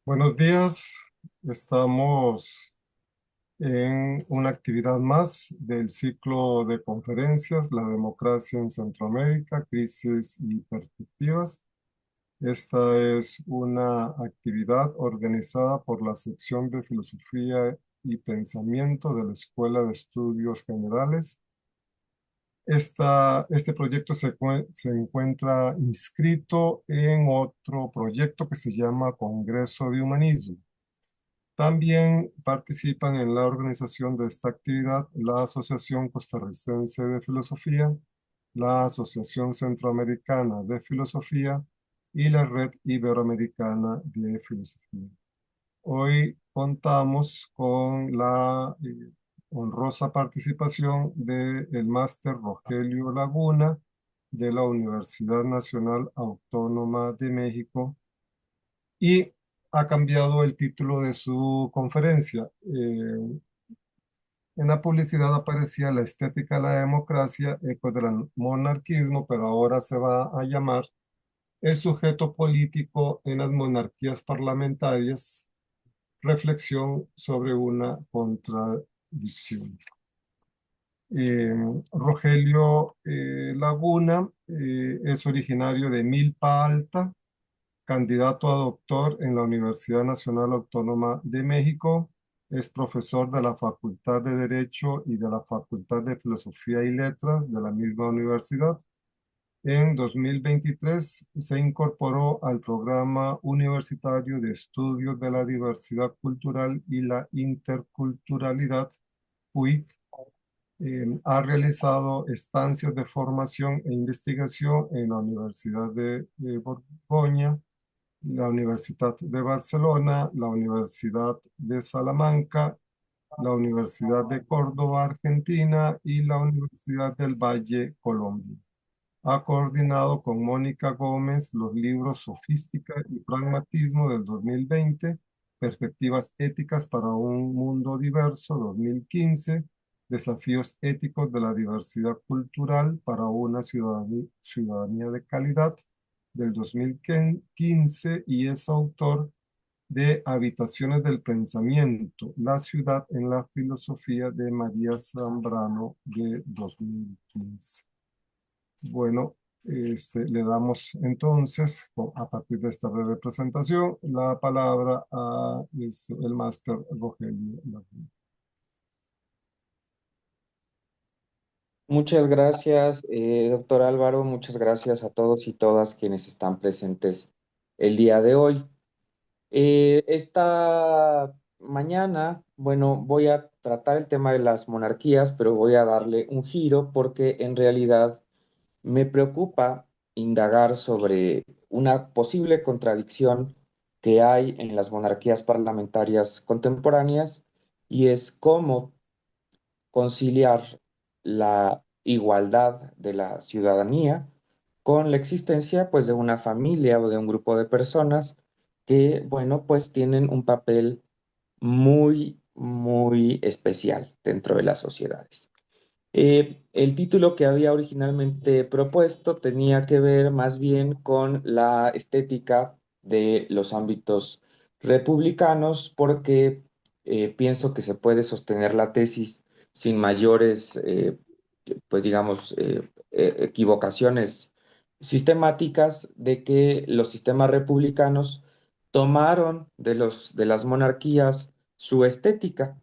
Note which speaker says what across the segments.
Speaker 1: Buenos días, estamos en una actividad más del ciclo de conferencias, La democracia en Centroamérica, crisis y perspectivas. Esta es una actividad organizada por la sección de Filosofía y Pensamiento de la Escuela de Estudios Generales. Este proyecto se encuentra inscrito en otro proyecto que se llama Congreso de Humanismo. También participan en la organización de esta actividad la Asociación Costarricense de Filosofía, la Asociación Centroamericana de Filosofía y la Red Iberoamericana de Filosofía. Hoy contamos con la honrosa participación del máster Rogelio Laguna de la Universidad Nacional Autónoma de México y ha cambiado el título de su conferencia. En la publicidad aparecía La estética de la democracia, eco del monarquismo, pero ahora se va a llamar El sujeto político en las monarquías parlamentarias, reflexión sobre una contradicción. Eh, Rogelio Laguna es originario de Milpa Alta, candidato a doctor en la Universidad Nacional Autónoma de México. Es profesor de la Facultad de Derecho y de la Facultad de Filosofía y Letras de la misma universidad. En 2023 se incorporó al Programa Universitario de Estudios de la Diversidad Cultural y la Interculturalidad, PUIC. Ha realizado estancias de formación e investigación en la Universidad de Borgoña, la Universidad de Barcelona, la Universidad de Salamanca, la Universidad de Córdoba, Argentina, y la Universidad del Valle, Colombia. Ha coordinado con Mónica Gómez los libros Sofística y Pragmatismo del 2020, Perspectivas éticas para un mundo diverso 2015, Desafíos éticos de la diversidad cultural para una ciudadanía de calidad del 2015, y es autor de Habitaciones del Pensamiento, la ciudad en la filosofía, de María Zambrano, de 2015. Bueno, le damos entonces, a partir de esta breve presentación, la palabra a el máster Rogelio Laguna.
Speaker 2: Muchas gracias, doctor Álvaro. Muchas gracias a todos y todas quienes están presentes el día de hoy. Esta mañana, bueno, voy a tratar el tema de las monarquías, pero voy a darle un giro porque en realidad me preocupa indagar sobre una posible contradicción que hay en las monarquías parlamentarias contemporáneas, y es cómo conciliar la igualdad de la ciudadanía con la existencia pues de una familia o de un grupo de personas que, bueno, pues tienen un papel muy especial dentro de las sociedades. El título que había originalmente propuesto tenía que ver más bien con la estética de los ámbitos republicanos, porque pienso que se puede sostener la tesis sin mayores, pues digamos, equivocaciones sistemáticas de que los sistemas republicanos tomaron de las monarquías su estética,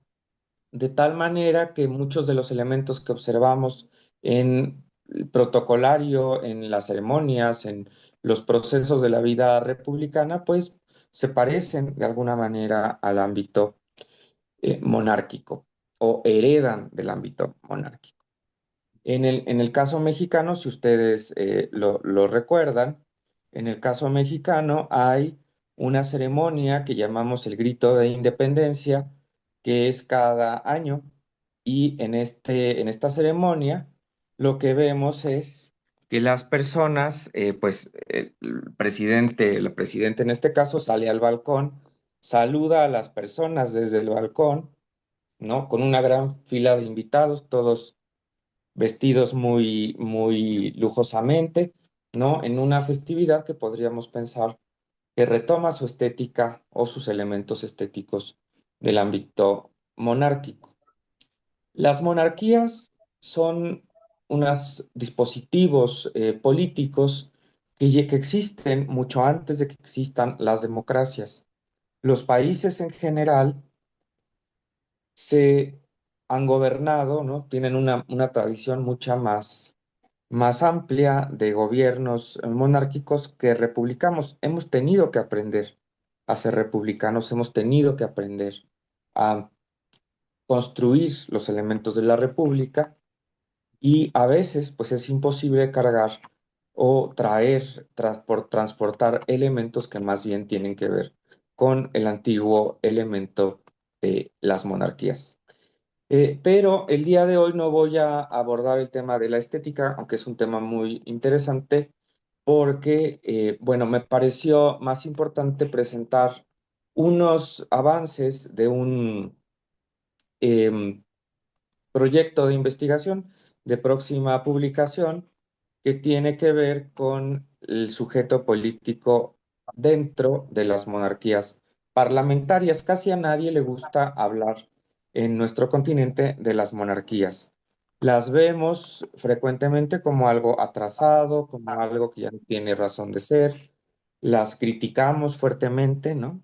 Speaker 2: de tal manera que muchos de los elementos que observamos en el protocolario, en las ceremonias, en los procesos de la vida republicana, pues se parecen de alguna manera al ámbito monárquico o heredan del ámbito monárquico. En el caso mexicano, si ustedes lo recuerdan, en el caso mexicano hay una ceremonia que llamamos el Grito de Independencia, que es cada año, y en esta ceremonia lo que vemos es que las personas, pues el presidente en este caso sale al balcón, saluda a las personas desde el balcón, ¿no? Con una gran fila de invitados, todos vestidos muy lujosamente, ¿no? En una festividad que podríamos pensar que retoma su estética o sus elementos estéticos del ámbito monárquico. Las monarquías son unos dispositivos políticos que existen mucho antes de que existan las democracias. Los países en general se han gobernado, ¿no? Tienen una tradición mucha más amplia de gobiernos monárquicos que republicanos. Hemos tenido que aprender a ser republicanos, hemos tenido que aprender a construir los elementos de la república y a veces pues es imposible cargar o transportar elementos que más bien tienen que ver con el antiguo elemento de las monarquías. Pero el día de hoy no voy a abordar el tema de la estética, aunque es un tema muy interesante, porque, bueno, me pareció más importante presentar unos avances de un em, proyecto de investigación de próxima publicación que tiene que ver con el sujeto político dentro de las monarquías parlamentarias. Casi a nadie le gusta hablar en nuestro continente de las monarquías. Las vemos frecuentemente como algo atrasado, como algo que ya no tiene razón de ser. Las criticamos fuertemente, ¿no?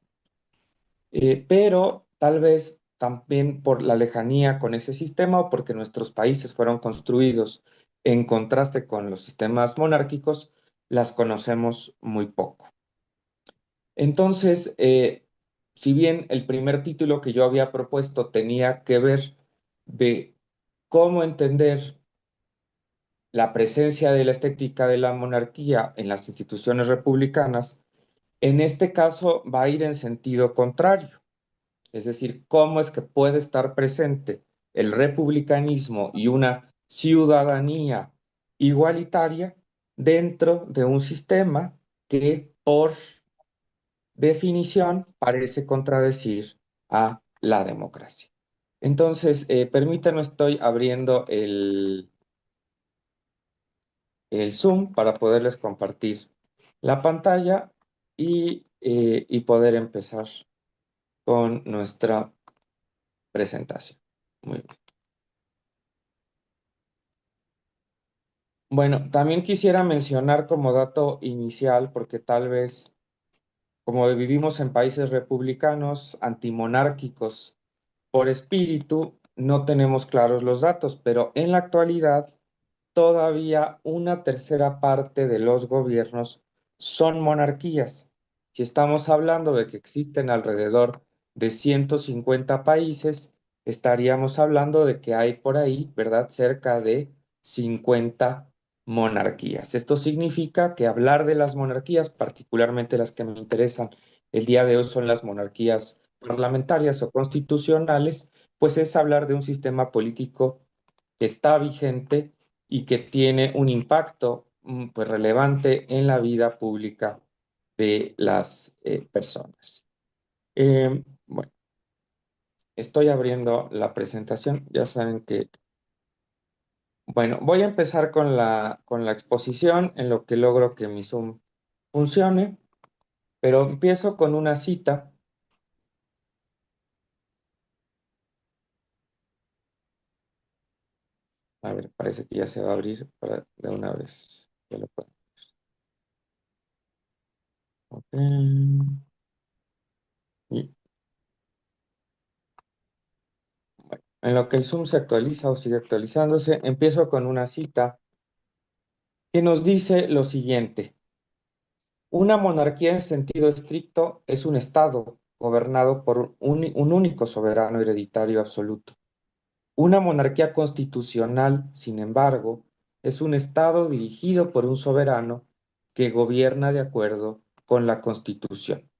Speaker 2: Pero tal vez también por la lejanía con ese sistema o porque nuestros países fueron construidos en contraste con los sistemas monárquicos, las conocemos muy poco. Entonces, si bien el primer título que yo había propuesto tenía que ver de cómo entender la presencia de la estética de la monarquía en las instituciones republicanas, en este caso va a ir en sentido contrario. Es decir, cómo es que puede estar presente el republicanismo y una ciudadanía igualitaria dentro de un sistema que por definición parece contradecir a la democracia. Entonces, permítanme, estoy abriendo el Zoom para poderles compartir la pantalla y poder empezar con nuestra presentación. Muy bien. Bueno, también quisiera mencionar como dato inicial, porque tal vez como vivimos en países republicanos, antimonárquicos por espíritu, no tenemos claros los datos, pero en la actualidad todavía una tercera parte de los gobiernos son monarquías. Si estamos hablando de que existen alrededor de 150 países, estaríamos hablando de que hay por ahí, ¿verdad?, cerca de 50 monarquías. Esto significa que hablar de las monarquías, particularmente las que me interesan el día de hoy son las monarquías parlamentarias o constitucionales, pues es hablar de un sistema político que está vigente y que tiene un impacto pues relevante en la vida pública de las personas. Bueno, estoy abriendo la presentación. Ya saben que, bueno, voy a empezar con la exposición en lo que logro que mi Zoom funcione, pero empiezo con una cita. A ver, parece que ya se va a abrir para de una vez. Ya lo puedo. Ok. Y en lo que el Zoom se actualiza o sigue actualizándose, empiezo con una cita que nos dice lo siguiente. Una monarquía en sentido estricto es un estado gobernado por un único soberano hereditario absoluto. Una monarquía constitucional, sin embargo, es un estado dirigido por un soberano que gobierna de acuerdo con la Constitución.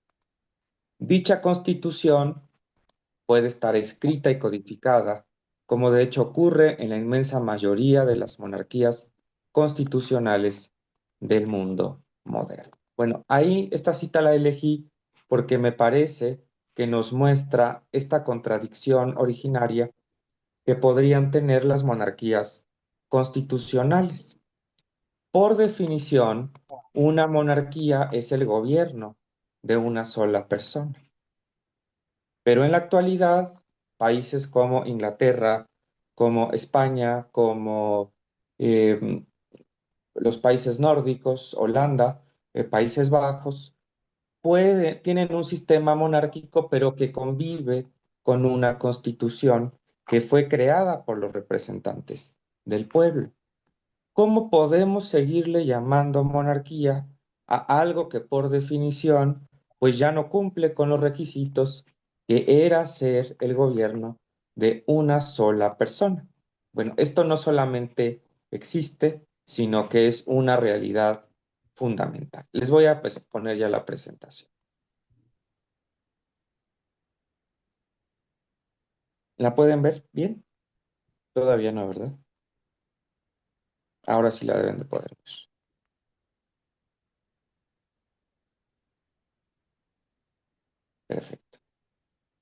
Speaker 2: Dicha Constitución puede estar escrita y codificada, como de hecho ocurre en la inmensa mayoría de las monarquías constitucionales del mundo moderno. Bueno, ahí esta cita la elegí porque me parece que nos muestra esta contradicción originaria que podrían tener las monarquías constitucionales. Por definición, una monarquía es el gobierno de una sola persona. Pero en la actualidad, países como Inglaterra, como España, como eh, los países nórdicos, Holanda, Países Bajos, tienen un sistema monárquico, pero que convive con una constitución que fue creada por los representantes del pueblo. ¿Cómo podemos seguirle llamando monarquía a algo que por definición pues ya no cumple con los requisitos que era ser el gobierno de una sola persona? Bueno, esto no solamente existe, sino que es una realidad fundamental. Les voy a poner ya la presentación. ¿La pueden ver bien? Todavía no, ¿verdad? Ahora sí la deben de poder ver. Perfecto.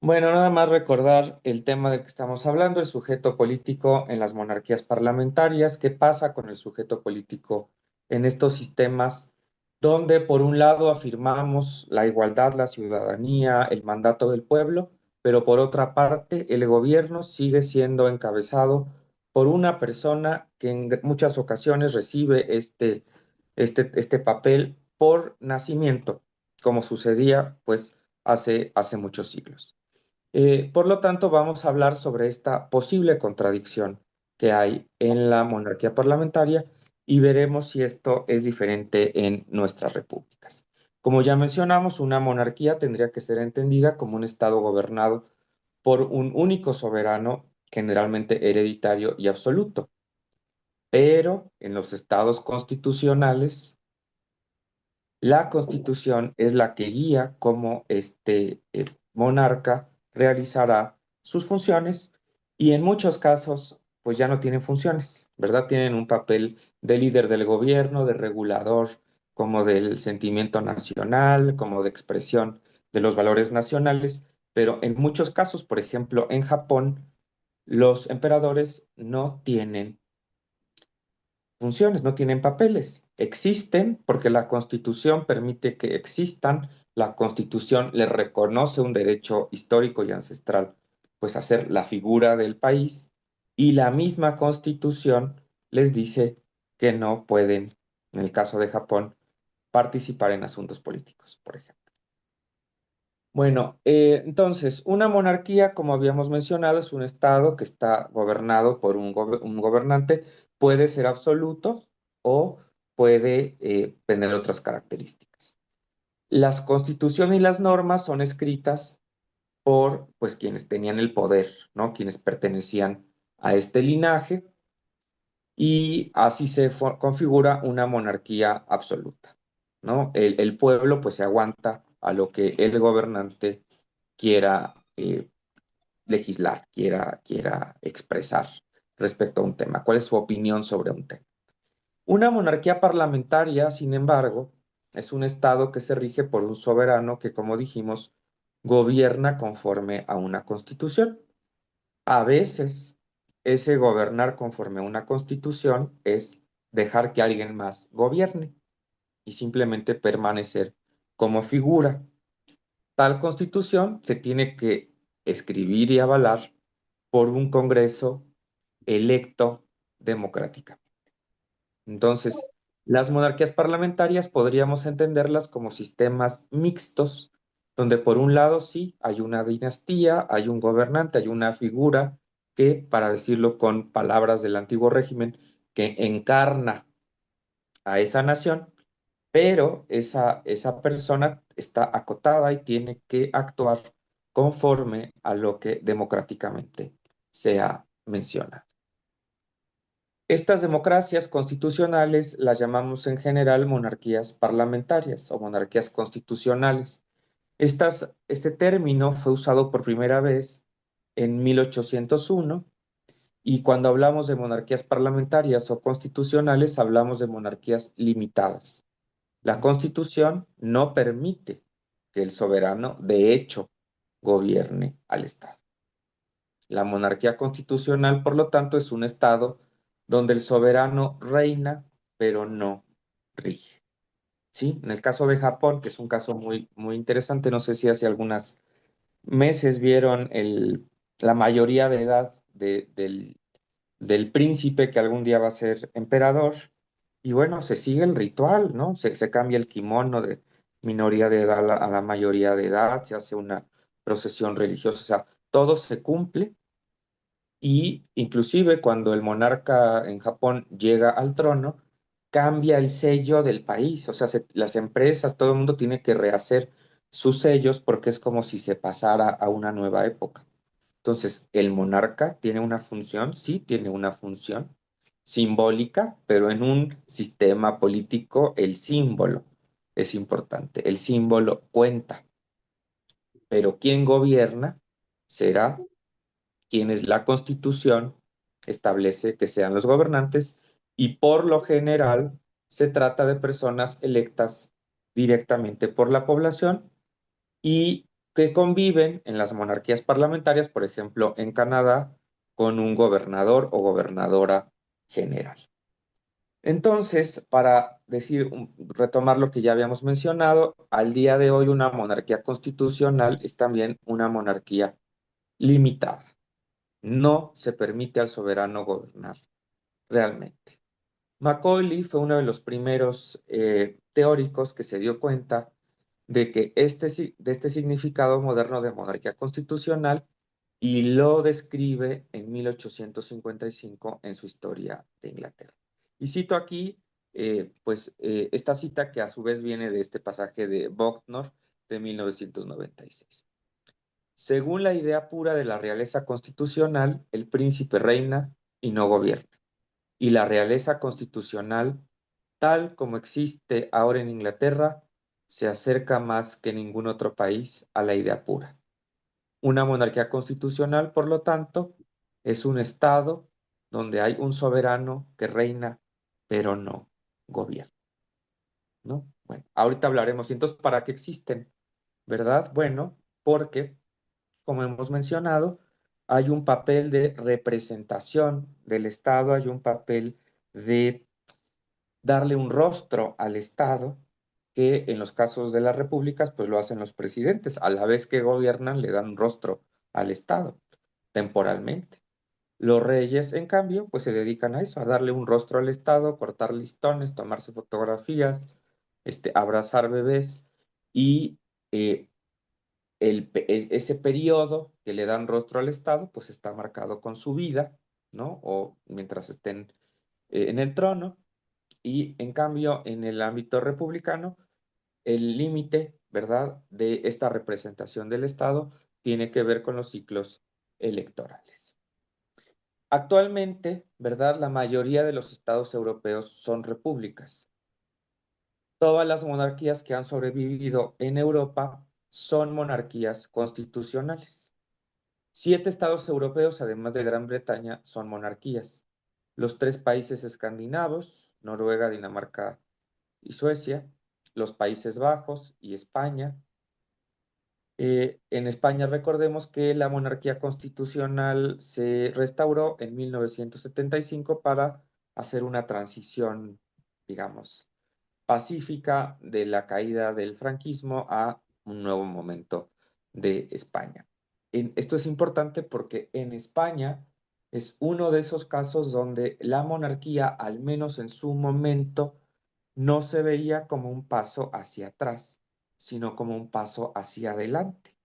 Speaker 2: Bueno, nada más recordar el tema del que estamos hablando, el sujeto político en las monarquías parlamentarias. ¿Qué pasa con el sujeto político en estos sistemas donde por un lado afirmamos la igualdad, la ciudadanía, el mandato del pueblo, pero por otra parte el gobierno sigue siendo encabezado por una persona que en muchas ocasiones recibe este papel por nacimiento, como sucedía pues hace muchos siglos? Por lo tanto, vamos a hablar sobre esta posible contradicción que hay en la monarquía parlamentaria y veremos si esto es diferente en nuestras repúblicas. Como ya mencionamos, una monarquía tendría que ser entendida como un estado gobernado por un único soberano, generalmente hereditario y absoluto. Pero en los estados constitucionales, la Constitución es la que guía cómo este monarca realizará sus funciones y en muchos casos pues ya no tienen funciones, ¿verdad? Tienen un papel de líder del gobierno, de regulador, como del sentimiento nacional, como de expresión de los valores nacionales, pero en muchos casos, por ejemplo, en Japón, los emperadores no tienen funciones, no tienen papeles. Existen porque la Constitución permite que existan, la Constitución les reconoce un derecho histórico y ancestral, pues a ser la figura del país, y la misma Constitución les dice que no pueden, en el caso de Japón, participar en asuntos políticos, por ejemplo. Bueno, entonces, una monarquía, como habíamos mencionado, es un estado que está gobernado por un gobernante, puede ser absoluto o puede tener otras características. Las constituciones y las normas son escritas por, pues, quienes tenían el poder, ¿no? Quienes pertenecían a este linaje y así se configura una monarquía absoluta, ¿no? El pueblo, pues, se aguanta a lo que el gobernante quiera legislar, quiera expresar respecto a un tema, cuál es su opinión sobre un tema. Una monarquía parlamentaria, sin embargo, es un estado que se rige por un soberano que, como dijimos, gobierna conforme a una constitución. A veces, ese gobernar conforme a una constitución es dejar que alguien más gobierne y simplemente permanecer como figura. Tal constitución se tiene que escribir y avalar por un Congreso electo democráticamente. Entonces, las monarquías parlamentarias podríamos entenderlas como sistemas mixtos, donde por un lado sí hay una dinastía, hay un gobernante, hay una figura que, para decirlo con palabras del antiguo régimen, que encarna a esa nación, pero esa persona está acotada y tiene que actuar conforme a lo que democráticamente se ha mencionado. Estas democracias constitucionales las llamamos en general monarquías parlamentarias o monarquías constitucionales. Este término fue usado por primera vez en 1801 y cuando hablamos de monarquías parlamentarias o constitucionales hablamos de monarquías limitadas. La Constitución no permite que el soberano, de hecho, gobierne al Estado. La monarquía constitucional, por lo tanto, es un Estado donde el soberano reina, pero no rige. ¿sí? En el caso de Japón, que es un caso muy, muy interesante, no sé si hace algunos meses vieron la mayoría de edad del príncipe que algún día va a ser emperador, y bueno, se sigue el ritual, ¿no? Se cambia el kimono de minoría de edad a la mayoría de edad, se hace una procesión religiosa, o sea, todo se cumple. Y inclusive cuando el monarca en Japón llega al trono, cambia el sello del país. O sea, las empresas, todo el mundo tiene que rehacer sus sellos porque es como si se pasara a una nueva época. Entonces, el monarca tiene una función, sí, tiene una función simbólica, pero en un sistema político el símbolo es importante. El símbolo cuenta, pero quien gobierna será quienes la Constitución establece que sean los gobernantes, y por lo general se trata de personas electas directamente por la población y que conviven en las monarquías parlamentarias, por ejemplo, en Canadá, con un gobernador o gobernadora general. Entonces, para retomar lo que ya habíamos mencionado, al día de hoy una monarquía constitucional es también una monarquía limitada. No se permite al soberano gobernar realmente. Macaulay fue uno de los primeros teóricos que se dio cuenta de que de este significado moderno de monarquía constitucional, y lo describe en 1855 en su Historia de Inglaterra. Y cito aquí, esta cita que a su vez viene de este pasaje de Bucknor de 1996. Según la idea pura de la realeza constitucional, el príncipe reina y no gobierna. Y la realeza constitucional, tal como existe ahora en Inglaterra, se acerca más que ningún otro país a la idea pura. Una monarquía constitucional, por lo tanto, es un estado donde hay un soberano que reina, pero no gobierna, ¿no? Bueno, ahorita hablaremos. ¿Y entonces para qué existen? ¿Verdad? Bueno, porque como hemos mencionado, hay un papel de representación del Estado, hay un papel de darle un rostro al Estado, que en los casos de las repúblicas, pues lo hacen los presidentes. A la vez que gobiernan, le dan un rostro al Estado, temporalmente. Los reyes, en cambio, pues se dedican a eso, a darle un rostro al Estado, cortar listones, tomarse fotografías, abrazar bebés, y eh, ese periodo que le dan rostro al Estado, pues está marcado con su vida, ¿no? O mientras estén en el trono. Y en cambio, en el ámbito republicano, el límite, ¿verdad?, de esta representación del Estado tiene que ver con los ciclos electorales. Actualmente, ¿verdad?, la mayoría de los estados europeos son repúblicas. Todas las monarquías que han sobrevivido en Europa son monarquías constitucionales. 7 estados europeos, además de Gran Bretaña, son monarquías. Los 3 países escandinavos, Noruega, Dinamarca y Suecia, los Países Bajos y España. En España recordemos que la monarquía constitucional se restauró en 1975 para hacer una transición, digamos, pacífica de la caída del franquismo a un nuevo momento de España. Esto es importante porque en España es uno de esos casos donde la monarquía, al menos en su momento, no se veía como un paso hacia atrás, sino como un paso hacia adelante.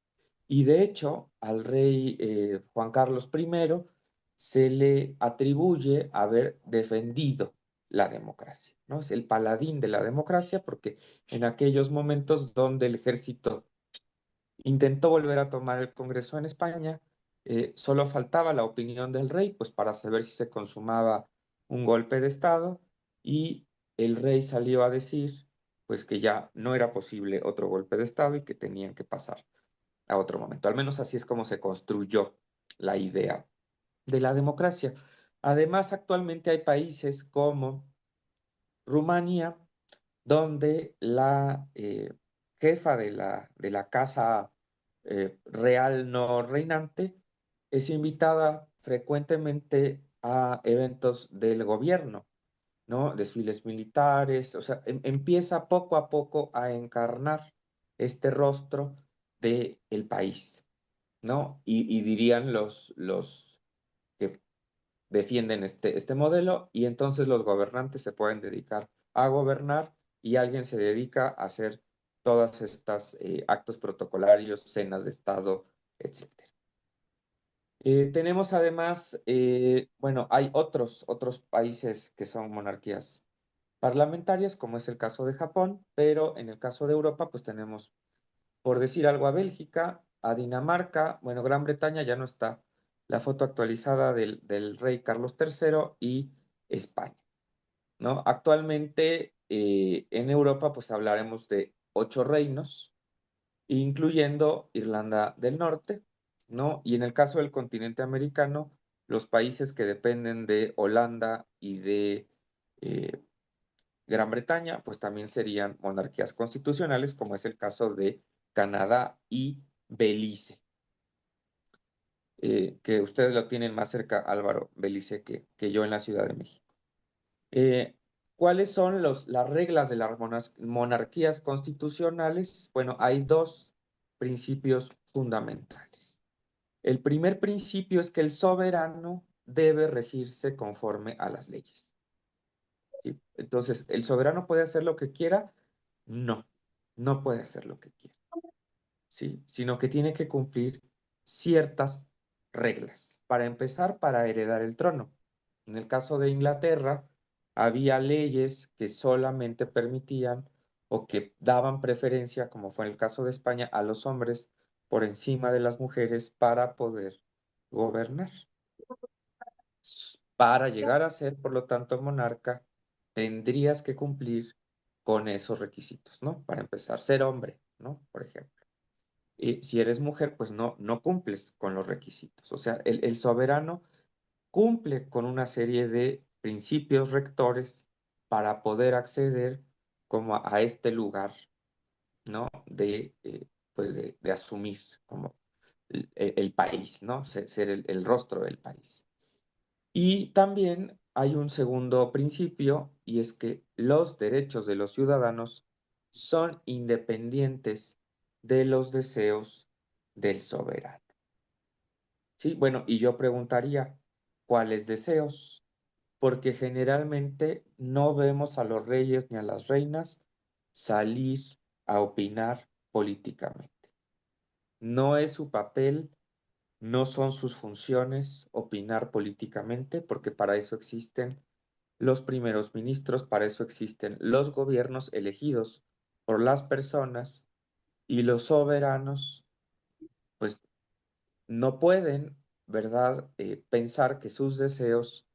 Speaker 2: Y de hecho, al rey Juan Carlos I se le atribuye haber defendido la democracia, ¿no? Es el paladín de la democracia porque en aquellos momentos donde el ejército intentó volver a tomar el Congreso en España, solo faltaba la opinión del rey, pues para saber si se consumaba un golpe de Estado, y el rey salió a decir, pues que ya no era posible otro golpe de Estado y que tenían que pasar a otro momento. Al menos así es como se construyó la idea de la democracia. Además, actualmente hay países como Rumanía, donde la jefa de la casa real no reinante es invitada frecuentemente a eventos del gobierno. ¿no? Desfiles militares, o sea, empieza poco a poco a encarnar este rostro del país, ¿no? Y dirían los que defienden este modelo, y entonces los gobernantes se pueden dedicar a gobernar y alguien se dedica a hacer todas estas actos protocolarios, cenas de Estado, etcétera. Tenemos además, bueno, hay otros países que son monarquías parlamentarias, como es el caso de Japón, pero en el caso de Europa, pues tenemos, por decir algo, a Bélgica, a Dinamarca, bueno, Gran Bretaña ya no está, la foto actualizada del rey Carlos III y España, ¿no? Actualmente en Europa, pues hablaremos de 8 reinos, incluyendo Irlanda del Norte, ¿no? Y en el caso del continente americano, los países que dependen de Holanda y de eh, Gran Bretaña, pues también serían monarquías constitucionales, como es el caso de Canadá y Belice, que ustedes lo tienen más cerca, Álvaro, Belice, que yo en la Ciudad de México. Eh, ¿Cuáles son las reglas de las monarquías constitucionales? Bueno, hay dos principios fundamentales. El primer principio es que el soberano debe regirse conforme a las leyes. ¿Sí? Entonces, ¿el soberano puede hacer lo que quiera? No, no puede hacer lo que quiera, ¿sí? Sino que tiene que cumplir ciertas reglas. Para empezar, para heredar el trono. En el caso de Inglaterra, había leyes que solamente permitían o que daban preferencia, como fue en el caso de España, a los hombres por encima de las mujeres para poder gobernar. Para llegar a ser, por lo tanto, monarca, tendrías que cumplir con esos requisitos, ¿no? Para empezar, ser hombre, ¿no? Por ejemplo. Y si eres mujer, pues no cumples con los requisitos. O sea, el soberano cumple con una serie de principios rectores para poder acceder como a este lugar, ¿no? Pues de asumir como el país, ¿no? Ser el rostro del país. Y también hay un segundo principio, y es que los derechos de los ciudadanos son independientes de los deseos del soberano. Sí, bueno, y yo preguntaría, ¿cuáles deseos? Porque generalmente no vemos a los reyes ni a las reinas salir a opinar políticamente. No es su papel, no son sus funciones opinar políticamente, porque para eso existen los primeros ministros, para eso existen los gobiernos elegidos por las personas, y los soberanos, pues no pueden, ¿verdad?, pensar que sus deseos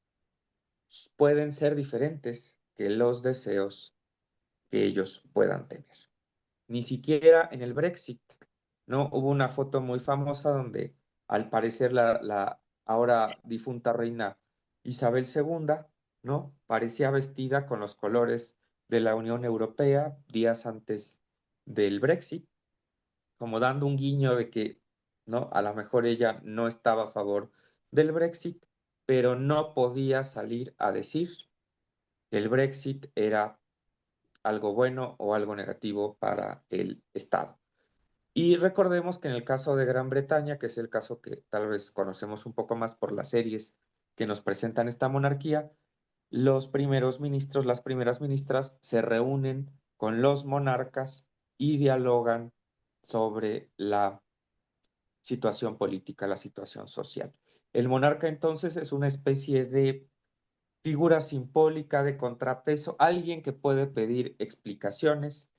Speaker 2: pueden ser diferentes que los deseos que ellos puedan tener. Ni siquiera en el Brexit, ¿no? Hubo una foto muy famosa donde al parecer la ahora difunta reina Isabel II, ¿no? Parecía vestida con los colores de la Unión Europea días antes del Brexit, como dando un guiño de que, ¿no? A lo mejor ella no estaba a favor del Brexit, pero no podía salir a decir que el Brexit era algo bueno o algo negativo para el Estado. Y recordemos que en el caso de Gran Bretaña, que es el caso que tal vez conocemos un poco más por las series que nos presentan esta monarquía, los primeros ministros, las primeras ministras se reúnen con los monarcas y dialogan sobre la situación política, la situación social. El monarca entonces es una especie de figura simbólica de contrapeso, alguien que puede pedir explicaciones,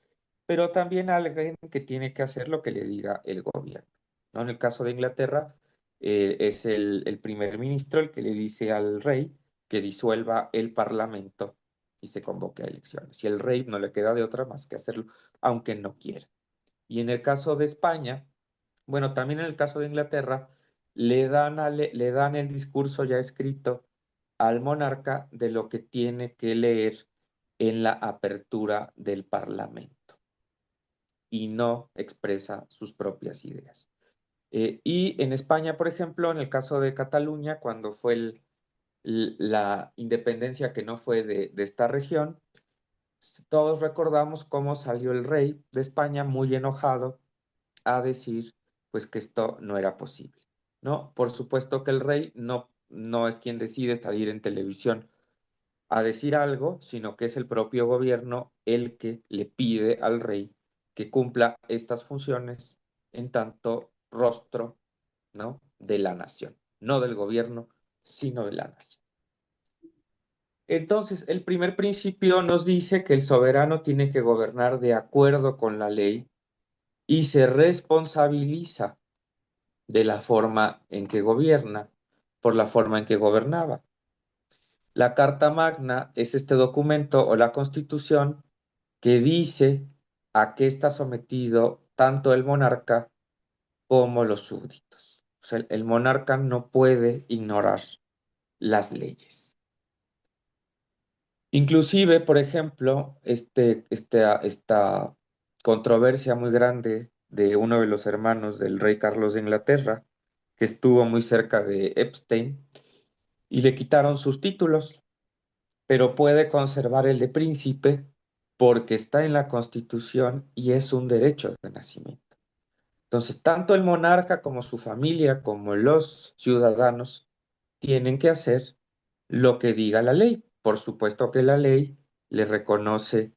Speaker 2: pero también alguien que tiene que hacer lo que le diga el gobierno, ¿no? En el caso de Inglaterra, es el primer ministro el que le dice al rey que disuelva el parlamento y se convoque a elecciones. Y el rey no le queda de otra más que hacerlo, aunque no quiera. Y en el caso de España, bueno, también en el caso de Inglaterra, le dan el discurso ya escrito al monarca de lo que tiene que leer en la apertura del Parlamento, y no expresa sus propias ideas. Y en España, por ejemplo, en el caso de Cataluña, cuando fue la independencia que no fue de esta región, todos recordamos cómo salió el rey de España muy enojado a decir pues que esto no era posible, ¿no? Por supuesto que el rey no es quien decide salir en televisión a decir algo, sino que es el propio gobierno el que le pide al rey que cumpla estas funciones en tanto rostro, ¿no? De la nación, no del gobierno, sino de la nación. Entonces, el primer principio nos dice que el soberano tiene que gobernar de acuerdo con la ley y se responsabiliza de la forma en que gobierna, por la forma en que gobernaba. La Carta Magna es este documento o la Constitución que dice a qué está sometido tanto el monarca como los súbditos. O sea, el monarca no puede ignorar las leyes. Inclusive, por ejemplo, esta controversia muy grande de uno de los hermanos del rey Carlos de Inglaterra, que estuvo muy cerca de Epstein, y le quitaron sus títulos, pero puede conservar el de príncipe porque está en la Constitución y es un derecho de nacimiento. Entonces, tanto el monarca como su familia, como los ciudadanos, tienen que hacer lo que diga la ley. Por supuesto que la ley le reconoce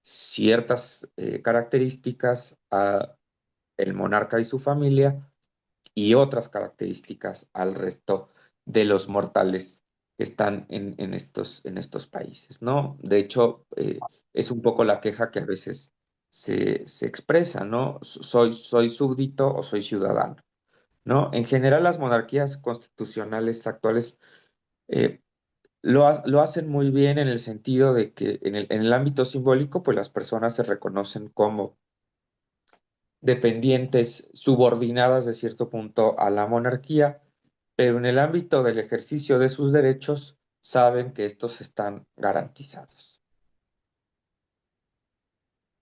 Speaker 2: ciertas características a el monarca y su familia y otras características al resto de los mortales que están en estos países, ¿no? De hecho, es un poco la queja que a veces se expresa, ¿no? Soy súbdito o soy ciudadano, ¿no? En general, las monarquías constitucionales actuales eh, lo hacen muy bien en el sentido de que en el ámbito simbólico, pues las personas se reconocen como dependientes subordinadas de cierto punto a la monarquía, pero en el ámbito del ejercicio de sus derechos saben que estos están garantizados.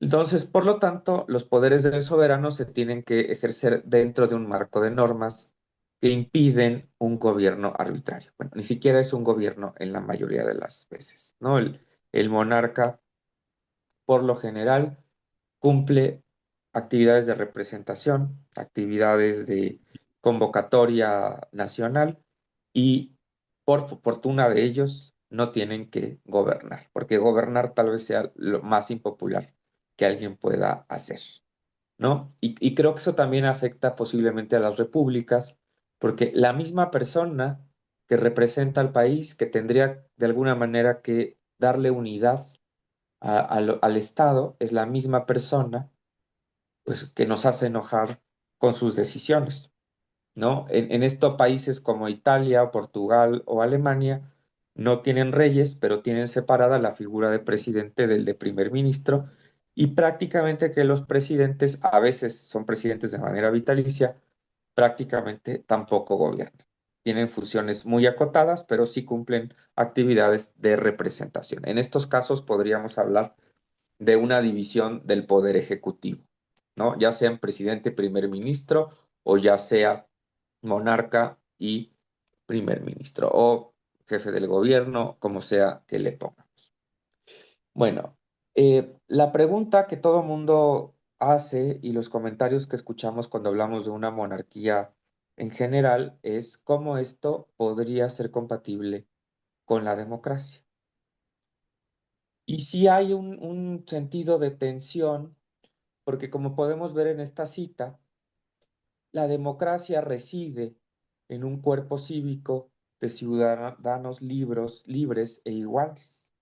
Speaker 2: Entonces, por lo tanto, los poderes del soberano se tienen que ejercer dentro de un marco de normas que impiden un gobierno arbitrario. Bueno, ni siquiera es un gobierno en la mayoría de las veces, ¿no? El monarca, por lo general, cumple actividades de representación, actividades de convocatoria nacional y por fortuna de ellos no tienen que gobernar, porque gobernar tal vez sea lo más impopular que alguien pueda hacer, ¿no? Y creo que eso también afecta posiblemente a las repúblicas, porque la misma persona que representa al país, que tendría de alguna manera que darle unidad al Estado, es la misma persona pues, que nos hace enojar con sus decisiones, ¿no? En estos países como Italia, Portugal o Alemania, no tienen reyes, pero tienen separada la figura de presidente del de primer ministro y prácticamente que los presidentes, a veces son presidentes de manera vitalicia, prácticamente tampoco gobiernan. Tienen funciones muy acotadas, pero sí cumplen actividades de representación. En estos casos podríamos hablar de una división del poder ejecutivo, ¿no? Ya sean presidente, primer ministro o ya sea monarca y primer ministro o jefe del gobierno, como sea que le ponga. Bueno, la pregunta que todo mundo hace y los comentarios que escuchamos cuando hablamos de una monarquía en general es cómo esto podría ser compatible con la democracia. Y si hay un sentido de tensión porque como podemos ver en esta cita, la democracia reside en un cuerpo cívico de ciudadanos libres e iguales.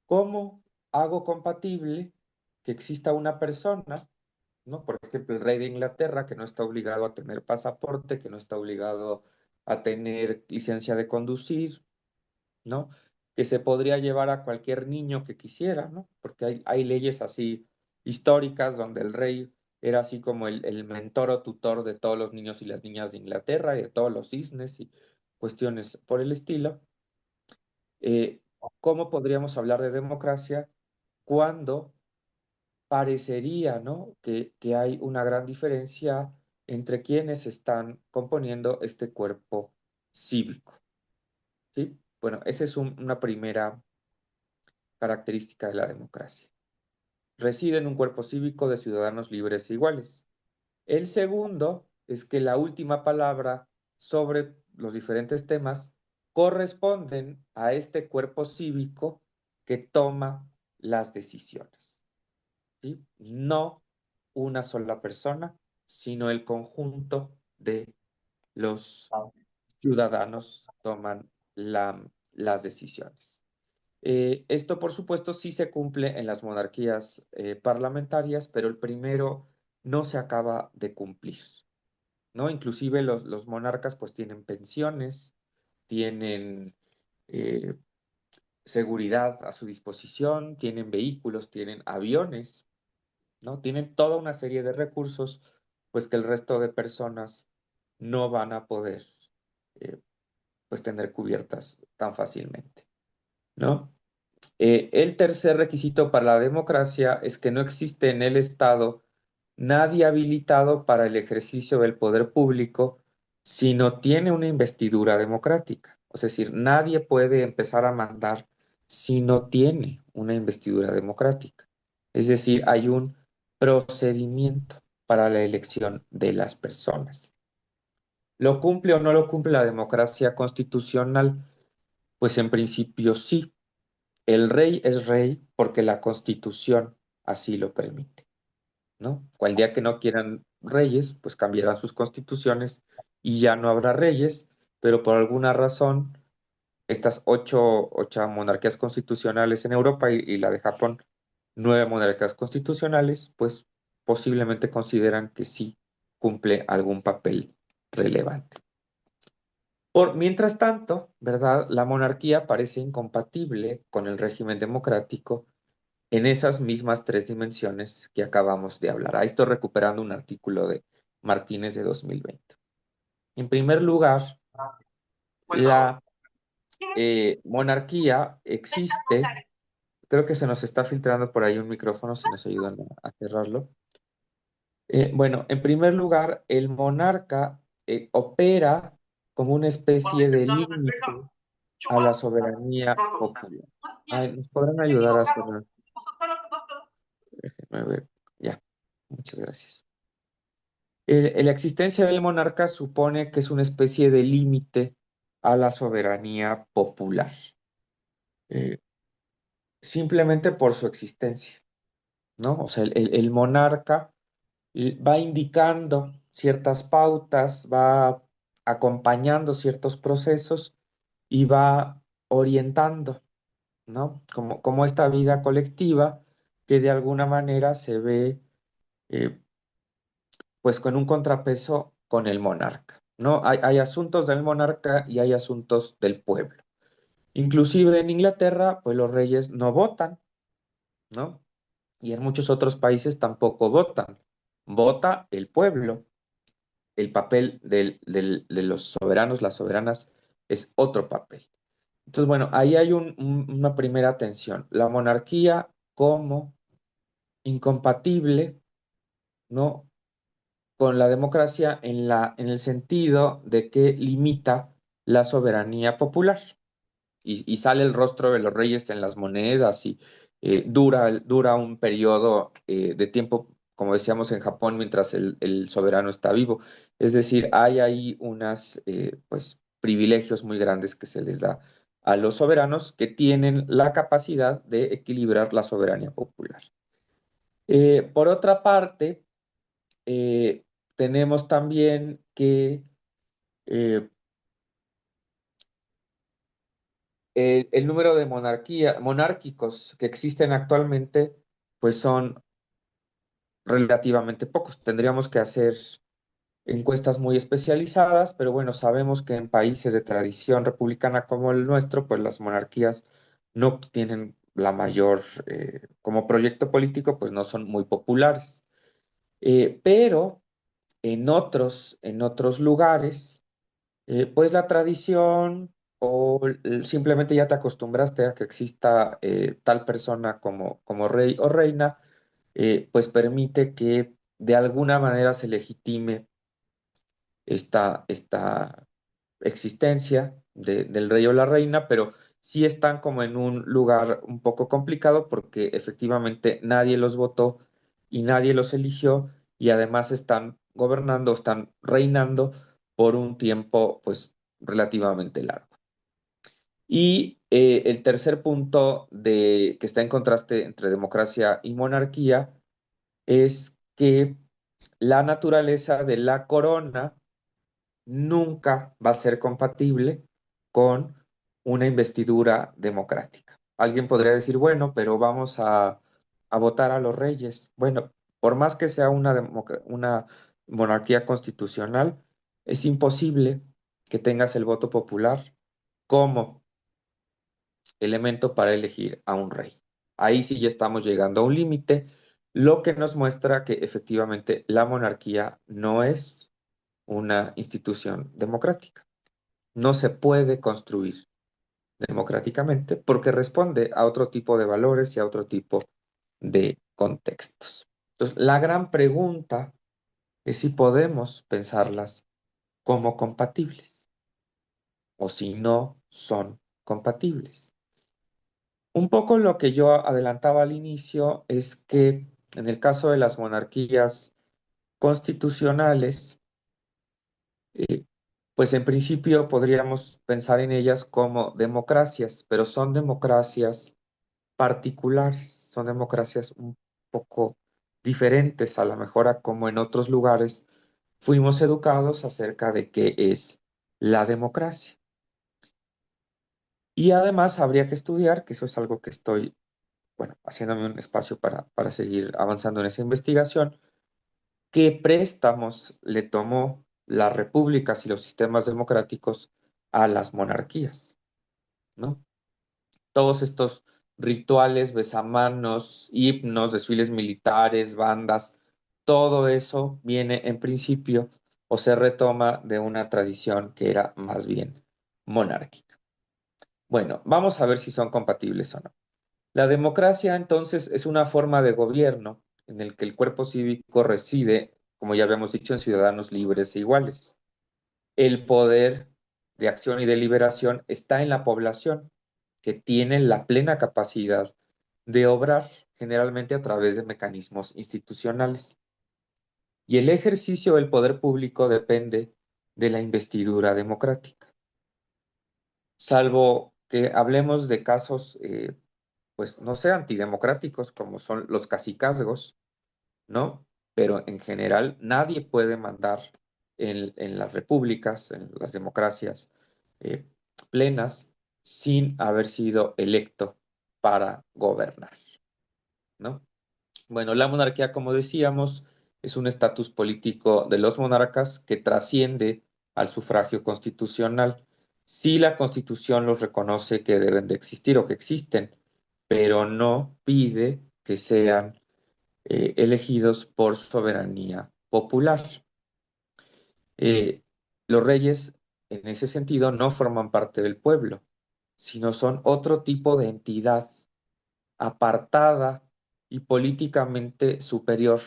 Speaker 2: ¿Cómo hago compatible que exista una persona, ¿no? Por ejemplo, el rey de Inglaterra, que no está obligado a tener pasaporte, que no está obligado a tener licencia de conducir, ¿no? Que se podría llevar a cualquier niño que quisiera, ¿no? Porque hay leyes así históricas donde el rey era así como el mentor o tutor de todos los niños y las niñas de Inglaterra y de todos los cisnes y cuestiones por el estilo. Eh, ¿Cómo podríamos hablar de democracia cuando parecería, ¿no? Que hay una gran diferencia entre quienes están componiendo este cuerpo cívico? ¿sí? Bueno, esa es una primera característica de la democracia. Reside en un cuerpo cívico de ciudadanos libres e iguales. El segundo es que la última palabra sobre los diferentes temas corresponden a este cuerpo cívico que toma las decisiones, ¿sí? No una sola persona, sino el conjunto de los ciudadanos toman las decisiones. Esto, por supuesto, sí se cumple en las monarquías parlamentarias, pero el primero no se acaba de cumplir, ¿no? Inclusive los monarcas pues tienen pensiones, tienen eh, seguridad a su disposición, tienen vehículos, tienen aviones, ¿no? Tienen toda una serie de recursos pues que el resto de personas no van a poder eh, pues tener cubiertas tan fácilmente, ¿no? El tercer requisito para la democracia es que no existe en el Estado nadie habilitado para el ejercicio del poder público si no tiene una investidura democrática. Es decir, nadie puede empezar a mandar si no tiene una investidura democrática. Es decir, hay un procedimiento para la elección de las personas. ¿Lo cumple o no lo cumple la democracia constitucional? Pues en principio sí. El rey es rey porque la Constitución así lo permite, ¿no? Cual día que no quieran reyes, pues cambiarán sus constituciones y ya no habrá reyes, pero por alguna razón, estas ocho monarquías constitucionales en Europa y la de Japón, 9 monarquías constitucionales, pues posiblemente consideran que sí cumple algún papel relevante. Mientras tanto, ¿verdad? La monarquía parece incompatible con el régimen democrático en esas mismas 3 dimensiones que acabamos de hablar. Ahí estoy recuperando un artículo de Martínez de 2020. En primer lugar, la monarquía existe, creo que se nos está filtrando por ahí un micrófono, si nos ayudan a cerrarlo. Bueno, en primer lugar, el monarca opera como una especie de límite a la soberanía popular. Ay, ¿nos podrán ayudar a cerrar? Déjenme ver. Ya, muchas gracias. La existencia del monarca supone que es una especie de límite a la soberanía popular, eh, simplemente por su existencia, ¿no? O sea, el monarca va indicando ciertas pautas, va acompañando ciertos procesos y va orientando, ¿no? Como esta vida colectiva que de alguna manera se ve eh, pues con un contrapeso con el monarca, ¿no? Hay asuntos del monarca y hay asuntos del pueblo. Inclusive en Inglaterra, pues los reyes no votan, ¿no? Y en muchos otros países tampoco votan. Vota el pueblo. El papel de los soberanos, las soberanas, es otro papel. Entonces, bueno, ahí hay una primera tensión. La monarquía como incompatible, ¿no? Con la democracia en el sentido de que limita la soberanía popular y sale el rostro de los reyes en las monedas y dura un periodo de tiempo, como decíamos en Japón, mientras el soberano está vivo. Es decir, hay ahí unos pues, privilegios muy grandes que se les da a los soberanos que tienen la capacidad de equilibrar la soberanía popular. Por otra parte, eh, tenemos también que eh, el número de monárquicos que existen actualmente, pues son relativamente pocos. Tendríamos que hacer encuestas muy especializadas, pero bueno, sabemos que en países de tradición republicana como el nuestro, pues las monarquías no tienen la mayor, como proyecto político, pues no son muy populares. Pero en otros lugares, pues la tradición o simplemente ya te acostumbraste a que exista tal persona como rey o reina, pues permite que de alguna manera se legitime esta existencia, del rey o la reina, pero sí están como en un lugar un poco complicado porque efectivamente nadie los votó y nadie los eligió y además están gobernando, están reinando por un tiempo pues relativamente largo. Y el tercer punto que está en contraste entre democracia y monarquía es que la naturaleza de la corona nunca va a ser compatible con una investidura democrática. Alguien podría decir, bueno, pero vamos a votar a los reyes. Bueno, por más que sea una monarquía constitucional, es imposible que tengas el voto popular como elemento para elegir a un rey. Ahí sí ya estamos llegando a un límite, lo que nos muestra que efectivamente la monarquía no es una institución democrática. No se puede construir democráticamente porque responde a otro tipo de valores y a otro tipo de contextos. Entonces, la gran pregunta es si podemos pensarlas como compatibles o si no son compatibles. Un poco lo que yo adelantaba al inicio es que en el caso de las monarquías constitucionales, eh, pues en principio podríamos pensar en ellas como democracias, pero son democracias particulares, son democracias un poco diferentes a la mejor a como en otros lugares fuimos educados acerca de qué es la democracia. Y además habría que estudiar, que eso es algo que estoy, bueno, haciéndome un espacio para seguir avanzando en esa investigación, qué préstamos le tomó las repúblicas y los sistemas democráticos a las monarquías, ¿no? Todos estos rituales, besamanos, himnos, desfiles militares, bandas, todo eso viene en principio o se retoma de una tradición que era más bien monárquica. Bueno, vamos a ver si son compatibles o no. La democracia entonces es una forma de gobierno en el que el cuerpo cívico reside, como ya habíamos dicho, en ciudadanos libres e iguales. El poder de acción y deliberación está en la población, que tiene la plena capacidad de obrar, generalmente a través de mecanismos institucionales. Y el ejercicio del poder público depende de la investidura democrática. Salvo que hablemos de casos, pues no sé, antidemocráticos, como son los cacicazgos, ¿no? Pero en general nadie puede mandar en las repúblicas, en las democracias eh, plenas, sin haber sido electo para gobernar, ¿no? Bueno, la monarquía, como decíamos, es un estatus político de los monarcas que trasciende al sufragio constitucional. Sí, la Constitución los reconoce que deben de existir o que existen, pero no pide que sean elegidos por soberanía popular. Eh, los reyes, en ese sentido, no forman parte del pueblo, sino son otro tipo de entidad apartada y políticamente superior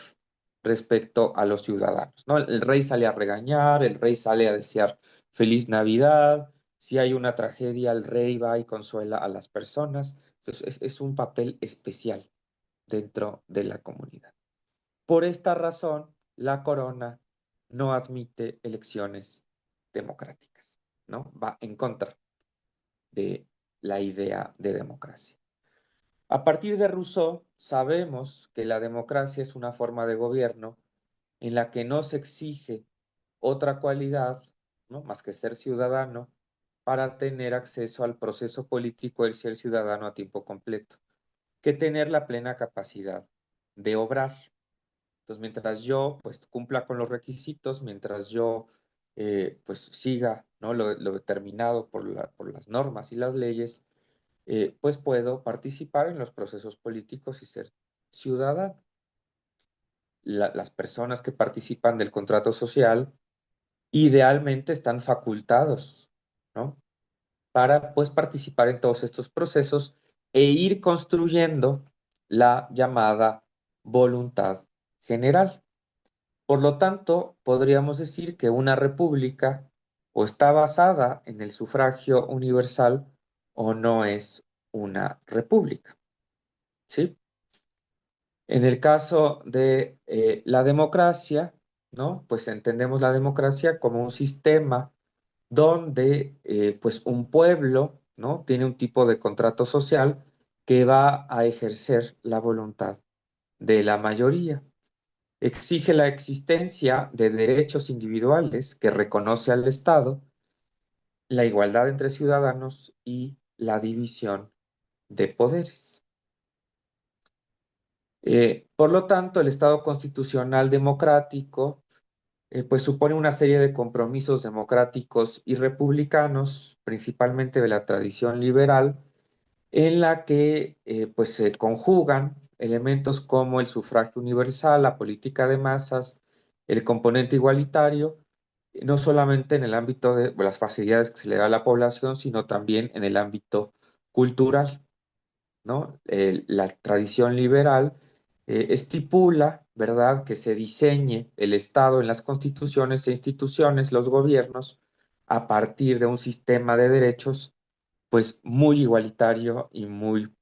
Speaker 2: respecto a los ciudadanos, ¿no? El rey sale a regañar, el rey sale a desear feliz Navidad, si hay una tragedia, el rey va y consuela a las personas. Entonces, es un papel especial dentro de la comunidad. Por esta razón, la corona no admite elecciones democráticas, ¿no? Va en contra de la idea de democracia. A partir de Rousseau, sabemos que la democracia es una forma de gobierno en la que no se exige otra cualidad, ¿no? Más que ser ciudadano para tener acceso al proceso político del ser ciudadano a tiempo completo, que tener la plena capacidad de obrar. Entonces, mientras yo pues cumpla con los requisitos, mientras yo pues siga, ¿no? lo determinado por las normas y las leyes, pues puedo participar en los procesos políticos y ser ciudadano. Las personas que participan del contrato social idealmente están facultados, ¿no? Para pues participar en todos estos procesos e ir construyendo la llamada voluntad general. Por lo tanto, podríamos decir que una república o está basada en el sufragio universal o no es una república, ¿sí? En el caso de la democracia, ¿no? Pues entendemos la democracia como un sistema donde pues un pueblo, ¿no? Tiene un tipo de contrato social que va a ejercer la voluntad de la mayoría. Exige la existencia de derechos individuales que reconoce al Estado, la igualdad entre ciudadanos y la división de poderes. Por lo tanto, el Estado constitucional democrático pues supone una serie de compromisos democráticos y republicanos, principalmente de la tradición liberal, en la que pues se conjugan elementos como el sufragio universal, la política de masas, el componente igualitario, no solamente en el ámbito de las facilidades que se le da a la población, sino también en el ámbito cultural, ¿no? La tradición liberal estipula, ¿verdad?, que se diseñe el Estado en las constituciones e instituciones, los gobiernos, a partir de un sistema de derechos, pues muy igualitario y muy,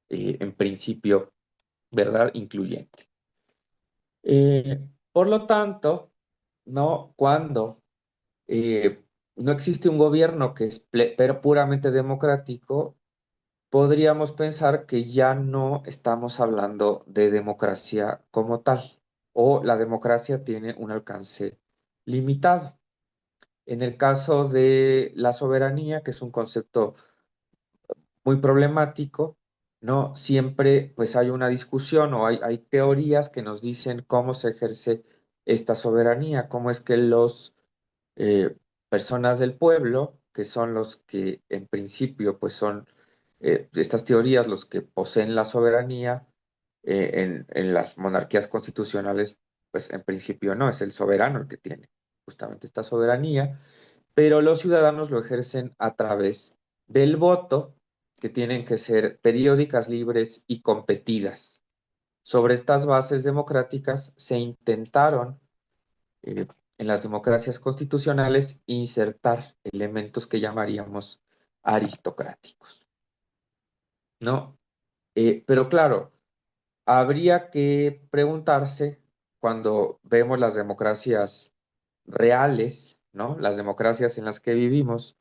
Speaker 2: en principio, ¿verdad?, incluyente. Por lo tanto, ¿no? Cuando no existe un gobierno que es pero puramente democrático, podríamos pensar que ya no estamos hablando de democracia como tal, o la democracia tiene un alcance limitado. En el caso de la soberanía, que es un concepto muy problemático, ¿no? Siempre pues hay una discusión o hay teorías que nos dicen cómo se ejerce esta soberanía, cómo es que los eh, personas del pueblo, que son los que en principio pues son estas teorías los que poseen la soberanía, en las monarquías constitucionales pues en principio no, es el soberano el que tiene justamente esta soberanía, pero los ciudadanos lo ejercen a través del voto, que tienen que ser periódicas, libres y competidas. Sobre estas bases democráticas se intentaron eh, en las democracias constitucionales insertar elementos que llamaríamos aristocráticos, ¿no? Pero claro, habría que preguntarse cuando vemos las democracias reales, ¿no? Las democracias en las que vivimos,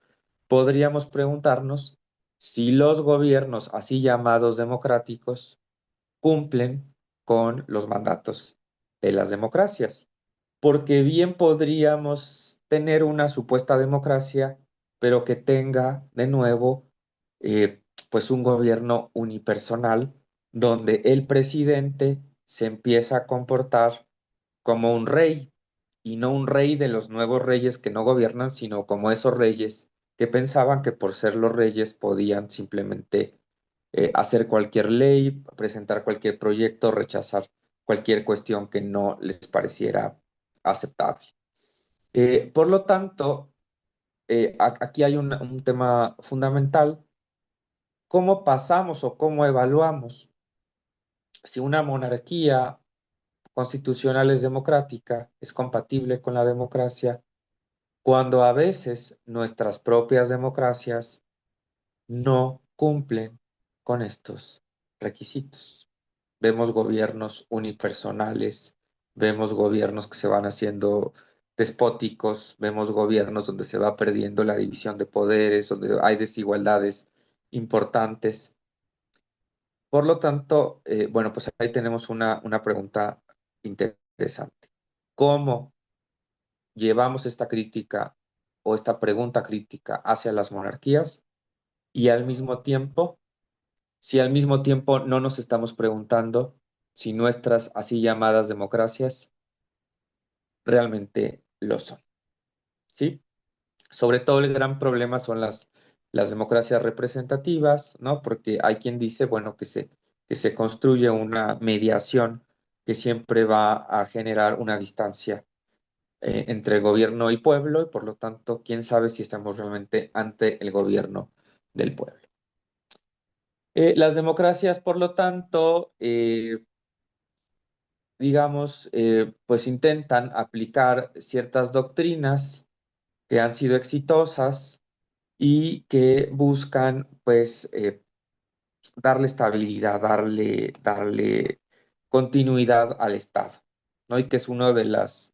Speaker 2: podríamos preguntarnos si los gobiernos así llamados democráticos cumplen con los mandatos de las democracias, porque bien podríamos tener una supuesta democracia, pero que tenga de nuevo pues un gobierno unipersonal donde el presidente se empieza a comportar como un rey y no un rey de los nuevos reyes que no gobiernan, sino como esos reyes que pensaban que por ser los reyes podían simplemente hacer cualquier ley, presentar cualquier proyecto, rechazar cualquier cuestión que no les pareciera aceptable. Por lo tanto, aquí hay un tema fundamental: ¿cómo pasamos o cómo evaluamos si una monarquía constitucional es democrática, es compatible con la democracia, cuando a veces nuestras propias democracias no cumplen con estos requisitos? Vemos gobiernos unipersonales, vemos gobiernos que se van haciendo despóticos, vemos gobiernos donde se va perdiendo la división de poderes, donde hay desigualdades importantes. Por lo tanto, bueno, pues ahí tenemos una pregunta interesante. ¿Cómo llevamos esta crítica o esta pregunta crítica hacia las monarquías y al mismo tiempo, si al mismo tiempo no nos estamos preguntando si nuestras así llamadas democracias realmente lo son, ¿sí? Sobre todo el gran problema son las democracias representativas, ¿no? Porque hay quien dice, bueno, que se construye una mediación que siempre va a generar una distancia entre gobierno y pueblo, y por lo tanto, quién sabe si estamos realmente ante el gobierno del pueblo. Las democracias, por lo tanto, digamos, pues intentan aplicar ciertas doctrinas que han sido exitosas y que buscan, pues, darle estabilidad, darle continuidad al Estado, ¿no? Y que es una de las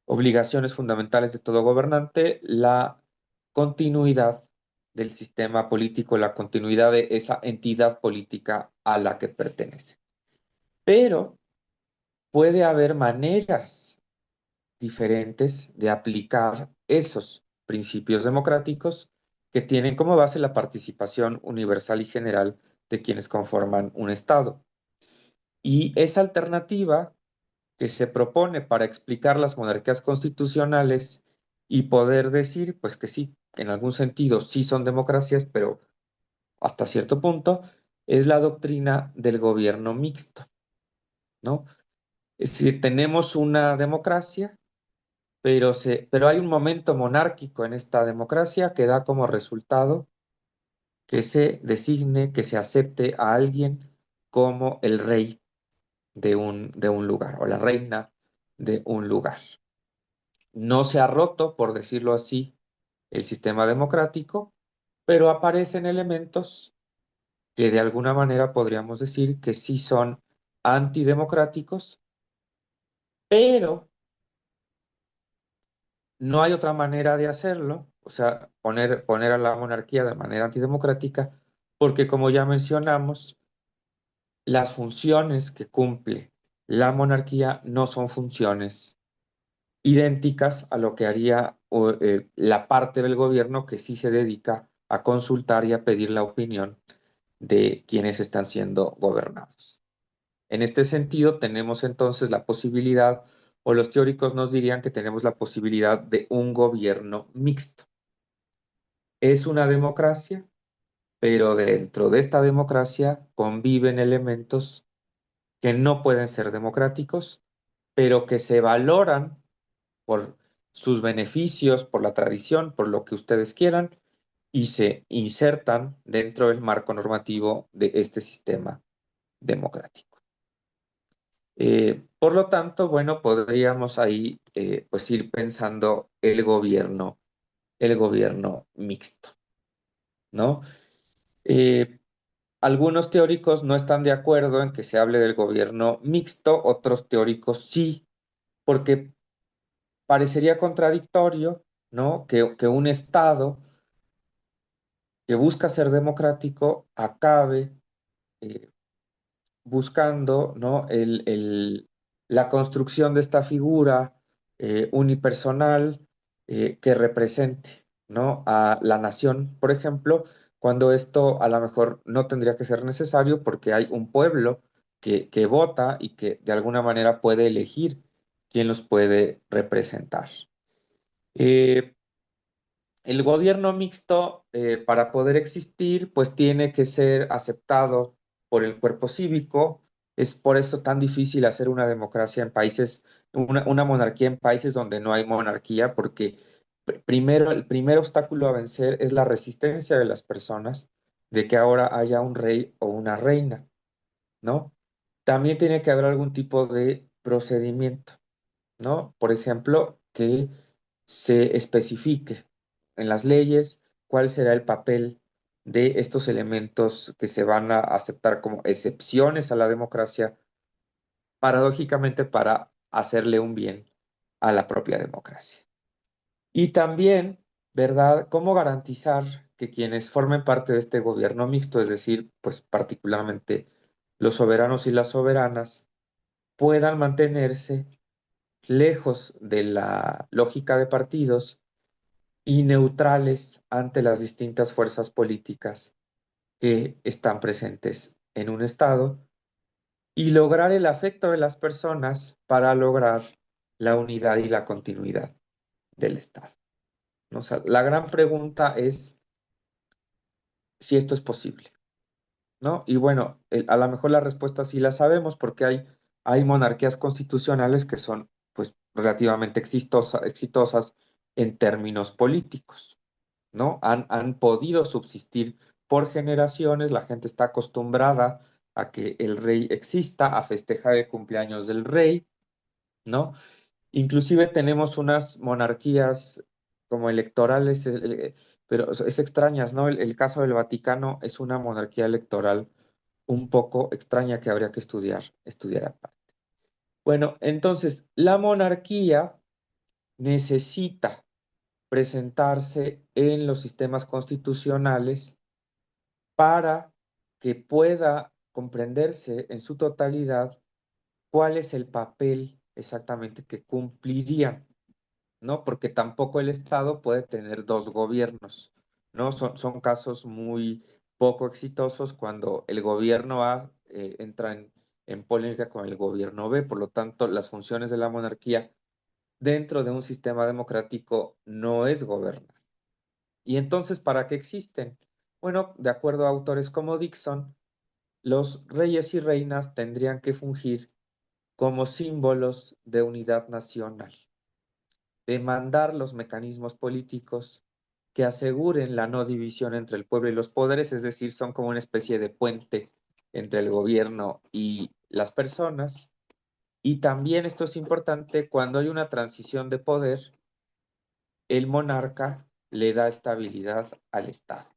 Speaker 2: obligaciones fundamentales de todo gobernante, la continuidad del sistema político, la continuidad de esa entidad política a la que pertenece. Pero puede haber maneras diferentes de aplicar esos principios democráticos que tienen como base la participación universal y general de quienes conforman un Estado. Y esa alternativa que se propone para explicar las monarquías constitucionales y poder decir, pues que sí, en algún sentido sí son democracias, pero hasta cierto punto, es la doctrina del gobierno mixto, ¿no? Es decir, tenemos una democracia, pero hay un momento monárquico en esta democracia que da como resultado que se designe, que se acepte a alguien como el rey de un lugar o la reina de un lugar. No se ha roto, por decirlo así, el sistema democrático, pero aparecen elementos que de alguna manera podríamos decir que sí son antidemocráticos, pero no hay otra manera de hacerlo, o sea, poner a la monarquía de manera antidemocrática, porque como ya mencionamos, las funciones que cumple la monarquía no son funciones idénticas a lo que haría la parte del gobierno que sí se dedica a consultar y a pedir la opinión de quienes están siendo gobernados. En este sentido, tenemos entonces la posibilidad, o los teóricos nos dirían que tenemos la posibilidad de un gobierno mixto. Es una democracia, pero dentro de esta democracia conviven elementos que no pueden ser democráticos, pero que se valoran por sus beneficios, por la tradición, por lo que ustedes quieran, y se insertan dentro del marco normativo de este sistema democrático. Por lo tanto, bueno, podríamos ahí pues ir pensando el gobierno mixto, ¿no? Eh, Algunos teóricos no están de acuerdo en que se hable del gobierno mixto, otros teóricos sí, porque parecería contradictorio, ¿no? Que un Estado que busca ser democrático acabe eh, buscando, ¿no? La construcción de esta figura unipersonal que represente, ¿no? A la nación, por ejemplo, cuando esto a lo mejor no tendría que ser necesario porque hay un pueblo que vota y que de alguna manera puede elegir quién los puede representar. Eh, el gobierno mixto, para poder existir, pues tiene que ser aceptado por el cuerpo cívico. Es por eso tan difícil hacer una democracia en países, una monarquía en países donde no hay monarquía, porque primero, el primer obstáculo a vencer es la resistencia de las personas de que ahora haya un rey o una reina, ¿no? También tiene que haber algún tipo de procedimiento, ¿no? Por ejemplo, que se especifique en las leyes cuál será el papel de estos elementos que se van a aceptar como excepciones a la democracia, paradójicamente para hacerle un bien a la propia democracia. Y también, ¿verdad? ¿Cómo garantizar que quienes formen parte de este gobierno mixto, es decir, pues particularmente los soberanos y las soberanas, puedan mantenerse lejos de la lógica de partidos y neutrales ante las distintas fuerzas políticas que están presentes en un Estado y lograr el afecto de las personas para lograr la unidad y la continuidad del Estado? ¿No? O sea, la gran pregunta es si esto es posible, ¿no? Y bueno, a lo mejor la respuesta sí la sabemos porque hay monarquías constitucionales que son pues relativamente exitosas en términos políticos, ¿no? Han podido subsistir por generaciones, la gente está acostumbrada a que el rey exista, a festejar el cumpleaños del rey, ¿no? Inclusive tenemos unas monarquías como electorales, pero es extrañas, ¿no? El caso del Vaticano es una monarquía electoral un poco extraña que habría que estudiar aparte. Bueno, entonces, la monarquía necesita presentarse en los sistemas constitucionales para que pueda comprenderse en su totalidad cuál es el papel exactamente que cumplirían, ¿no? Porque tampoco el Estado puede tener dos gobiernos, ¿no? Son casos muy poco exitosos cuando el gobierno A entra en polémica con el gobierno B. Por lo tanto, las funciones de la monarquía dentro de un sistema democrático no es gobernar. ¿Y entonces para qué existen? Bueno, de acuerdo a autores como Dixon, los reyes y reinas tendrían que fungir como símbolos de unidad nacional, demandar los mecanismos políticos que aseguren la no división entre el pueblo y los poderes, es decir, son como una especie de puente entre el gobierno y las personas. Y también esto es importante cuando hay una transición de poder, el monarca le da estabilidad al Estado,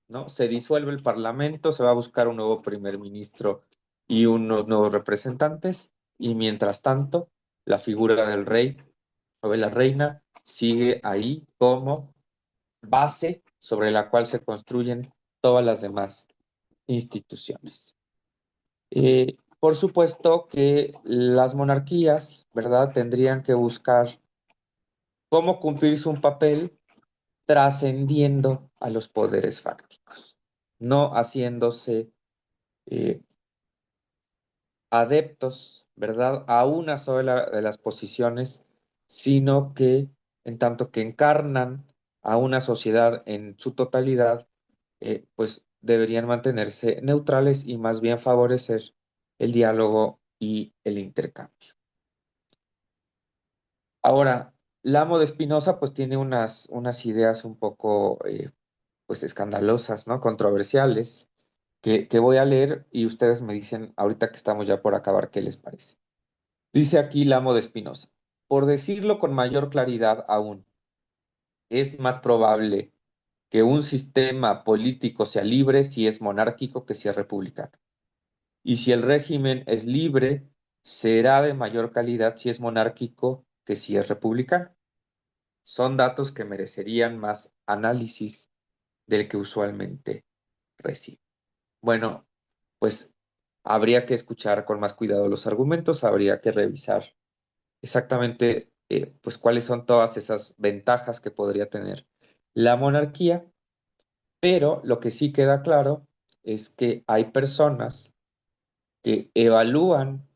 Speaker 2: ¿no? Se disuelve el Parlamento, se va a buscar un nuevo primer ministro y unos nuevos representantes, y mientras tanto, la figura del rey o de la reina sigue ahí como base sobre la cual se construyen todas las demás instituciones. Por supuesto que las monarquías, ¿verdad?, tendrían que buscar cómo cumplirse un papel trascendiendo a los poderes fácticos, no haciéndose eh, adeptos, ¿verdad?, a una sola de las posiciones, sino que en tanto que encarnan a una sociedad en su totalidad, pues deberían mantenerse neutrales y más bien favorecer el diálogo y el intercambio. Ahora, Lamo de Espinosa pues tiene unas ideas un poco pues escandalosas, ¿no? Controversiales, que voy a leer y ustedes me dicen ahorita que estamos ya por acabar, ¿qué les parece? Dice aquí Lamo de Espinosa, por decirlo con mayor claridad aún, es más probable que un sistema político sea libre si es monárquico que si es republicano. Y si el régimen es libre, será de mayor calidad si es monárquico que si es republicano. Son datos que merecerían más análisis del que usualmente recibe. Bueno, pues habría que escuchar con más cuidado los argumentos, habría que revisar exactamente pues cuáles son todas esas ventajas que podría tener la monarquía, pero lo que sí queda claro es que hay personas que evalúan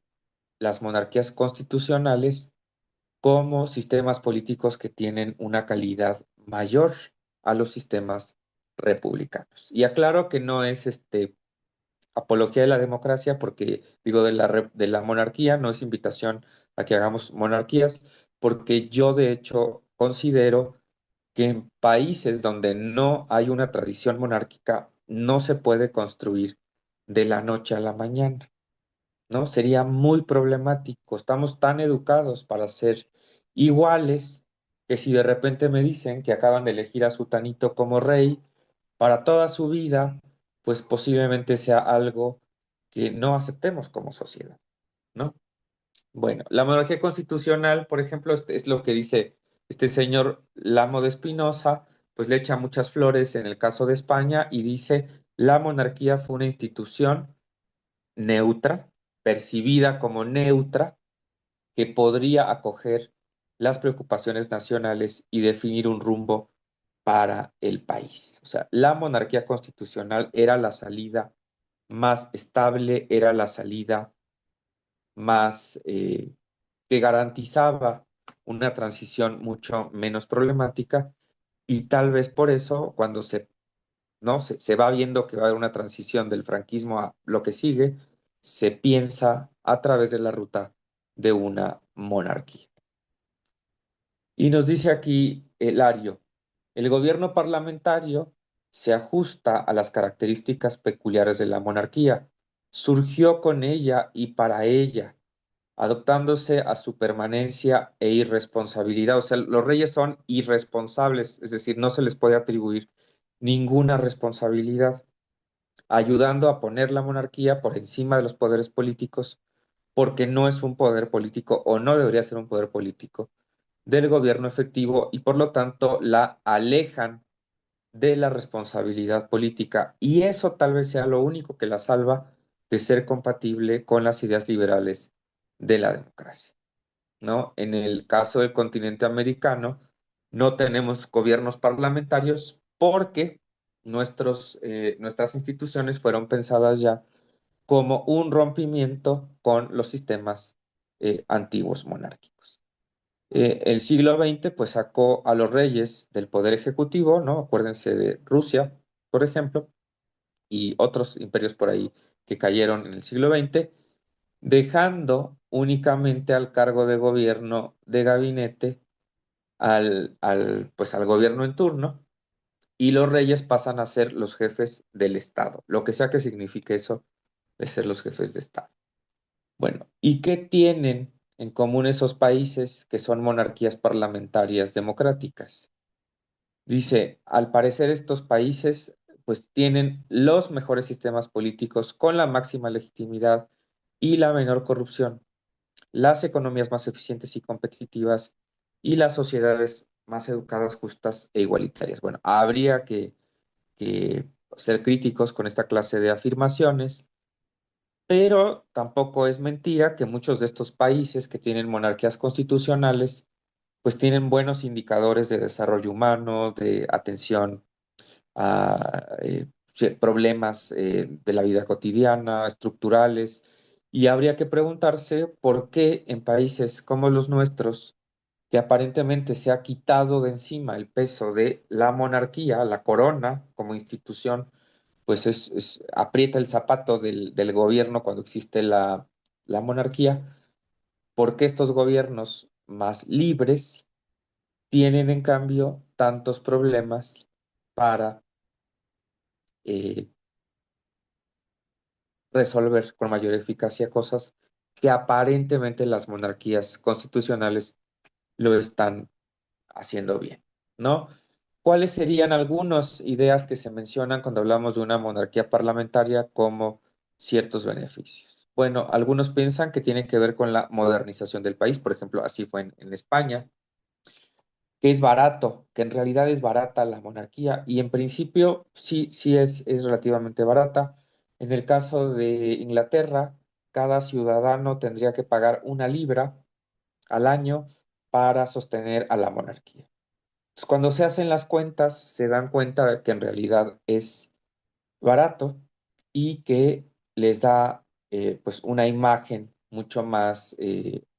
Speaker 2: las monarquías constitucionales como sistemas políticos que tienen una calidad mayor a los sistemas republicanos. Y aclaro que no es apología de la democracia, porque digo de la monarquía, no es invitación a que hagamos monarquías, porque yo de hecho considero que en países donde no hay una tradición monárquica, no se puede construir de la noche a la mañana, ¿no? Sería muy problemático. Estamos tan educados para ser iguales que si de repente me dicen que acaban de elegir a Sutanito como rey para toda su vida, pues posiblemente sea algo que no aceptemos como sociedad, ¿no? Bueno, la monarquía constitucional, por ejemplo, es lo que dice este señor Lamo de Espinosa, pues le echa muchas flores en el caso de España y dice, la monarquía fue una institución neutra, percibida como neutra, que podría acoger las preocupaciones nacionales y definir un rumbo para el país. O sea, la monarquía constitucional era la salida más estable, era la salida más que garantizaba una transición mucho menos problemática y tal vez por eso cuando ¿no? Se va viendo que va a haber una transición del franquismo a lo que sigue, se piensa a través de la ruta de una monarquía. Y nos dice aquí Lario, el gobierno parlamentario se ajusta a las características peculiares de la monarquía, surgió con ella y para ella, adoptándose a su permanencia e irresponsabilidad. O sea, los reyes son irresponsables, es decir, no se les puede atribuir ninguna responsabilidad, ayudando a poner la monarquía por encima de los poderes políticos, porque no es un poder político o no debería ser un poder político del gobierno efectivo y por lo tanto la alejan de la responsabilidad política. Y eso tal vez sea lo único que la salva de ser compatible con las ideas liberales de la democracia, ¿no? En el caso del continente americano, no tenemos gobiernos parlamentarios porque nuestras instituciones fueron pensadas ya como un rompimiento con los sistemas antiguos monárquicos. El siglo XX pues sacó a los reyes del poder ejecutivo, ¿no? Acuérdense de Rusia, por ejemplo, y otros imperios por ahí que cayeron en el siglo XX, dejando únicamente al cargo de gobierno de gabinete pues al gobierno en turno, y los reyes pasan a ser los jefes del Estado, lo que sea que signifique eso de ser los jefes de Estado. Bueno, ¿y qué tienen en común esos países que son monarquías parlamentarias democráticas? Dice, al parecer estos países pues tienen los mejores sistemas políticos con la máxima legitimidad y la menor corrupción, las economías más eficientes y competitivas y las sociedades más educadas, justas e igualitarias. Bueno, habría que ser críticos con esta clase de afirmaciones, pero tampoco es mentira que muchos de estos países que tienen monarquías constitucionales, pues tienen buenos indicadores de desarrollo humano, de atención a problemas de la vida cotidiana, estructurales, y habría que preguntarse por qué en países como los nuestros, que aparentemente se ha quitado de encima el peso de la monarquía, la corona como institución, pues aprieta el zapato del gobierno cuando existe la monarquía, porque estos gobiernos más libres tienen en cambio tantos problemas para eh, resolver con mayor eficacia cosas que aparentemente las monarquías constitucionales lo están haciendo bien, ¿no? ¿Cuáles serían algunas ideas que se mencionan cuando hablamos de una monarquía parlamentaria como ciertos beneficios? Bueno, algunos piensan que tienen que ver con la modernización del país, por ejemplo, así fue en España, que es barato, que en realidad es barata la monarquía y en principio sí, sí es relativamente barata. En el caso de Inglaterra, cada ciudadano tendría que pagar 1 libra al año para sostener a la monarquía. Entonces, cuando se hacen las cuentas, se dan cuenta de que en realidad es barato y que les da pues una imagen mucho más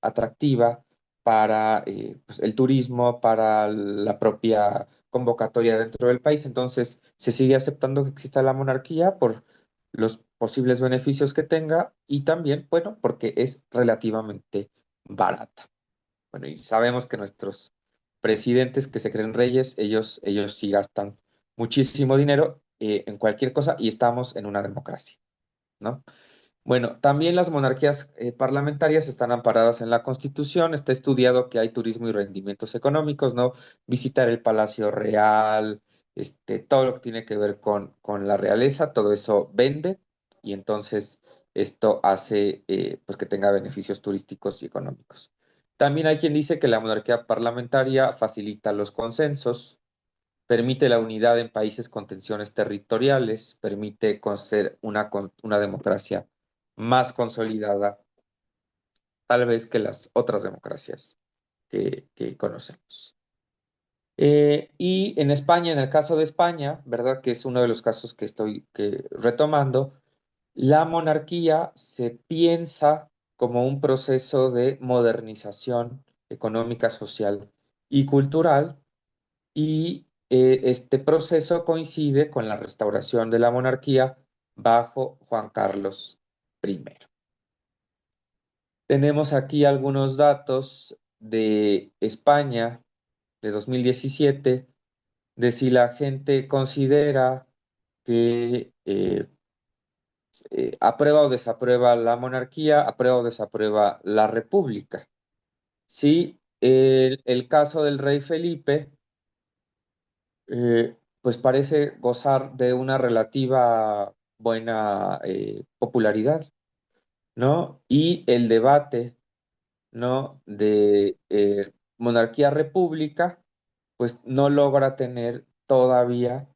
Speaker 2: atractiva para pues, el turismo, para la propia convocatoria dentro del país. Entonces, se sigue aceptando que exista la monarquía por los posibles beneficios que tenga y también, bueno, porque es relativamente barata. Bueno, y sabemos que nuestros presidentes que se creen reyes, ellos sí gastan muchísimo dinero en cualquier cosa y estamos en una democracia, ¿no? Bueno, también las monarquías parlamentarias están amparadas en la Constitución. Está estudiado que hay turismo y rendimientos económicos, ¿no? Visitar el Palacio Real, todo lo que tiene que ver con la realeza, todo eso vende y entonces esto hace pues que tenga beneficios turísticos y económicos. También hay quien dice que la monarquía parlamentaria facilita los consensos, permite la unidad en países con tensiones territoriales, permite ser una democracia más consolidada, tal vez que las otras democracias que conocemos. Y en España, en el caso de España, ¿verdad? Que es uno de los casos que estoy retomando, la monarquía se piensa como un proceso de modernización económica, social y cultural, y este proceso coincide con la restauración de la monarquía bajo Juan Carlos I. Tenemos aquí algunos datos de España de 2017, de si la gente considera que aprueba o desaprueba la monarquía, aprueba o desaprueba la república. Sí, el caso del rey Felipe, pues parece gozar de una relativa buena popularidad, ¿no? Y el debate, ¿no? De monarquía-república, pues no logra tener todavía,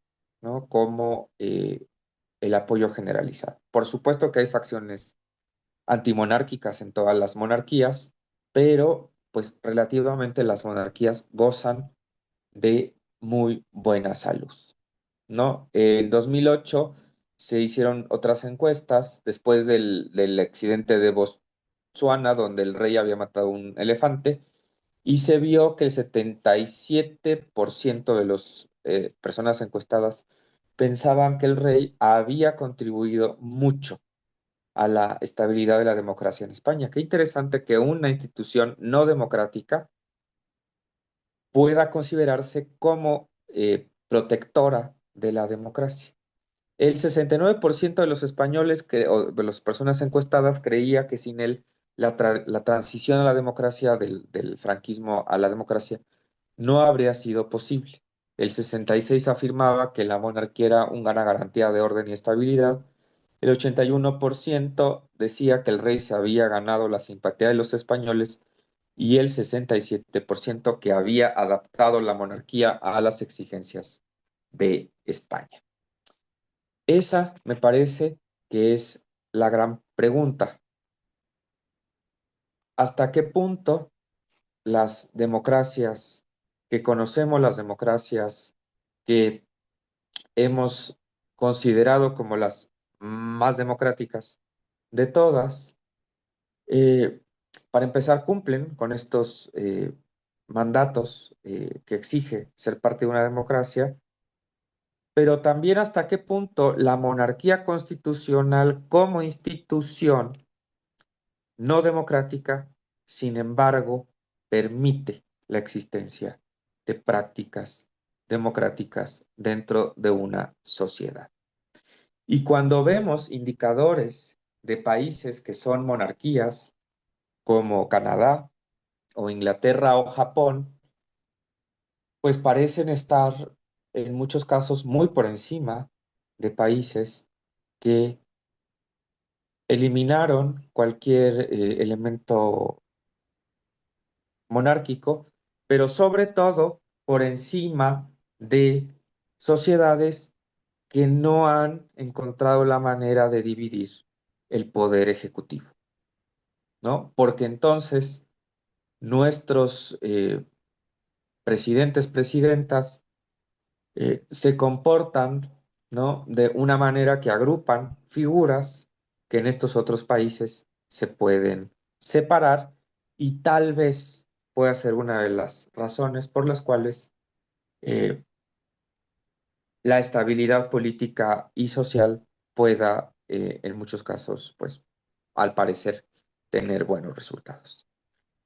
Speaker 2: ¿no? Como el apoyo generalizado. Por supuesto que hay facciones antimonárquicas en todas las monarquías, pero pues relativamente las monarquías gozan de muy buena salud, ¿no? En 2008 se hicieron otras encuestas después del accidente de Botsuana, donde el rey había matado un elefante, y se vio que el 77% de las personas encuestadas pensaban que el rey había contribuido mucho a la estabilidad de la democracia en España. Qué interesante que una institución no democrática pueda considerarse como protectora de la democracia. El 69% de los españoles, o de las personas encuestadas, creía que sin él la transición a la democracia, del franquismo a la democracia, no habría sido posible. El 66 afirmaba que la monarquía era una garantía de orden y estabilidad. El 81% decía que el rey se había ganado la simpatía de los españoles y el 67% que había adaptado la monarquía a las exigencias de España. Esa me parece que es la gran pregunta. ¿Hasta qué punto las democracias que conocemos, las democracias que hemos considerado como las más democráticas de todas, eh, para empezar, cumplen con estos mandatos que exige ser parte de una democracia, pero también hasta qué punto la monarquía constitucional como institución no democrática, sin embargo, permite la existencia de prácticas democráticas dentro de una sociedad. Y cuando vemos indicadores de países que son monarquías, como Canadá o Inglaterra o Japón, pues parecen estar en muchos casos muy por encima de países que eliminaron cualquier elemento monárquico, pero sobre todo por encima de sociedades que no han encontrado la manera de dividir el poder ejecutivo, ¿no? Porque entonces nuestros presidentes, presidentas, se comportan, ¿no? De una manera que agrupan figuras que en estos otros países se pueden separar y tal vez pueda ser una de las razones por las cuales eh, la estabilidad política y social pueda, en muchos casos, pues, al parecer, tener buenos resultados.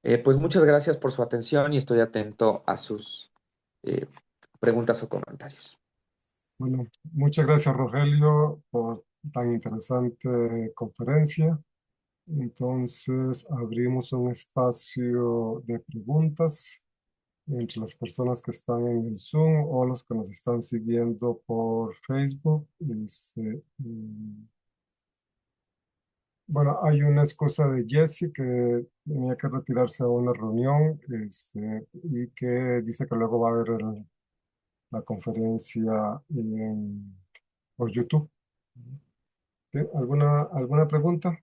Speaker 2: Pues muchas gracias por su atención y estoy atento a sus eh, preguntas o comentarios.
Speaker 1: Bueno, muchas gracias, Rogelio, por tan interesante conferencia. Entonces, abrimos un espacio de preguntas entre las personas que están en el Zoom o los que nos están siguiendo por Facebook. Bueno, hay una excusa de Jesse que tenía que retirarse a una reunión, y que dice que luego va a ver la conferencia por YouTube. ¿Sí? ¿Alguna pregunta?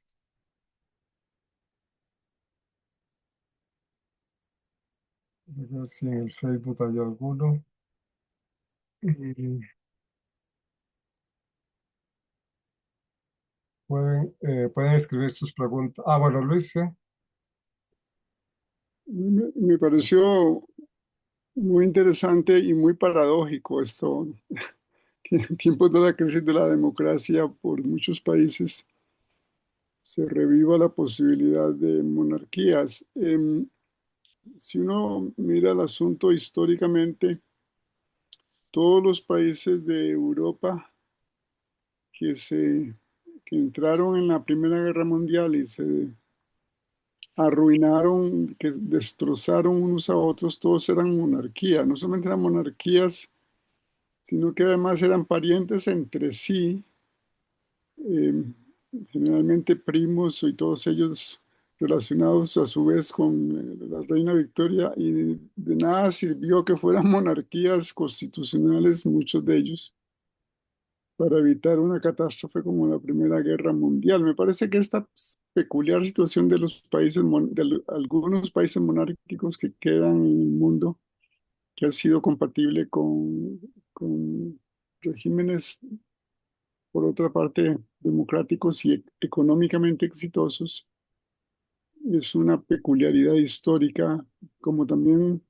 Speaker 1: A ver si en el Facebook hay alguno. Y pueden escribir sus preguntas. Ah, bueno, Luis, sí.
Speaker 3: Me pareció muy interesante y muy paradójico esto, que en tiempos de la crisis de la democracia por muchos países se reviva la posibilidad de monarquías. Si uno mira el asunto históricamente, todos los países de Europa que se que entraron en la Primera Guerra Mundial y se arruinaron, que destrozaron unos a otros, todos eran monarquías, no solamente eran monarquías, sino que además eran parientes entre sí, eh, generalmente primos y todos ellos relacionados a su vez con la reina Victoria, y de nada sirvió que fueran monarquías constitucionales, muchos de ellos, para evitar una catástrofe como la Primera Guerra Mundial. Me parece que esta peculiar situación de los países, algunos países monárquicos que quedan en el mundo, que ha sido compatible con regímenes, por otra parte, democráticos y económicamente exitosos, es una peculiaridad histórica, como también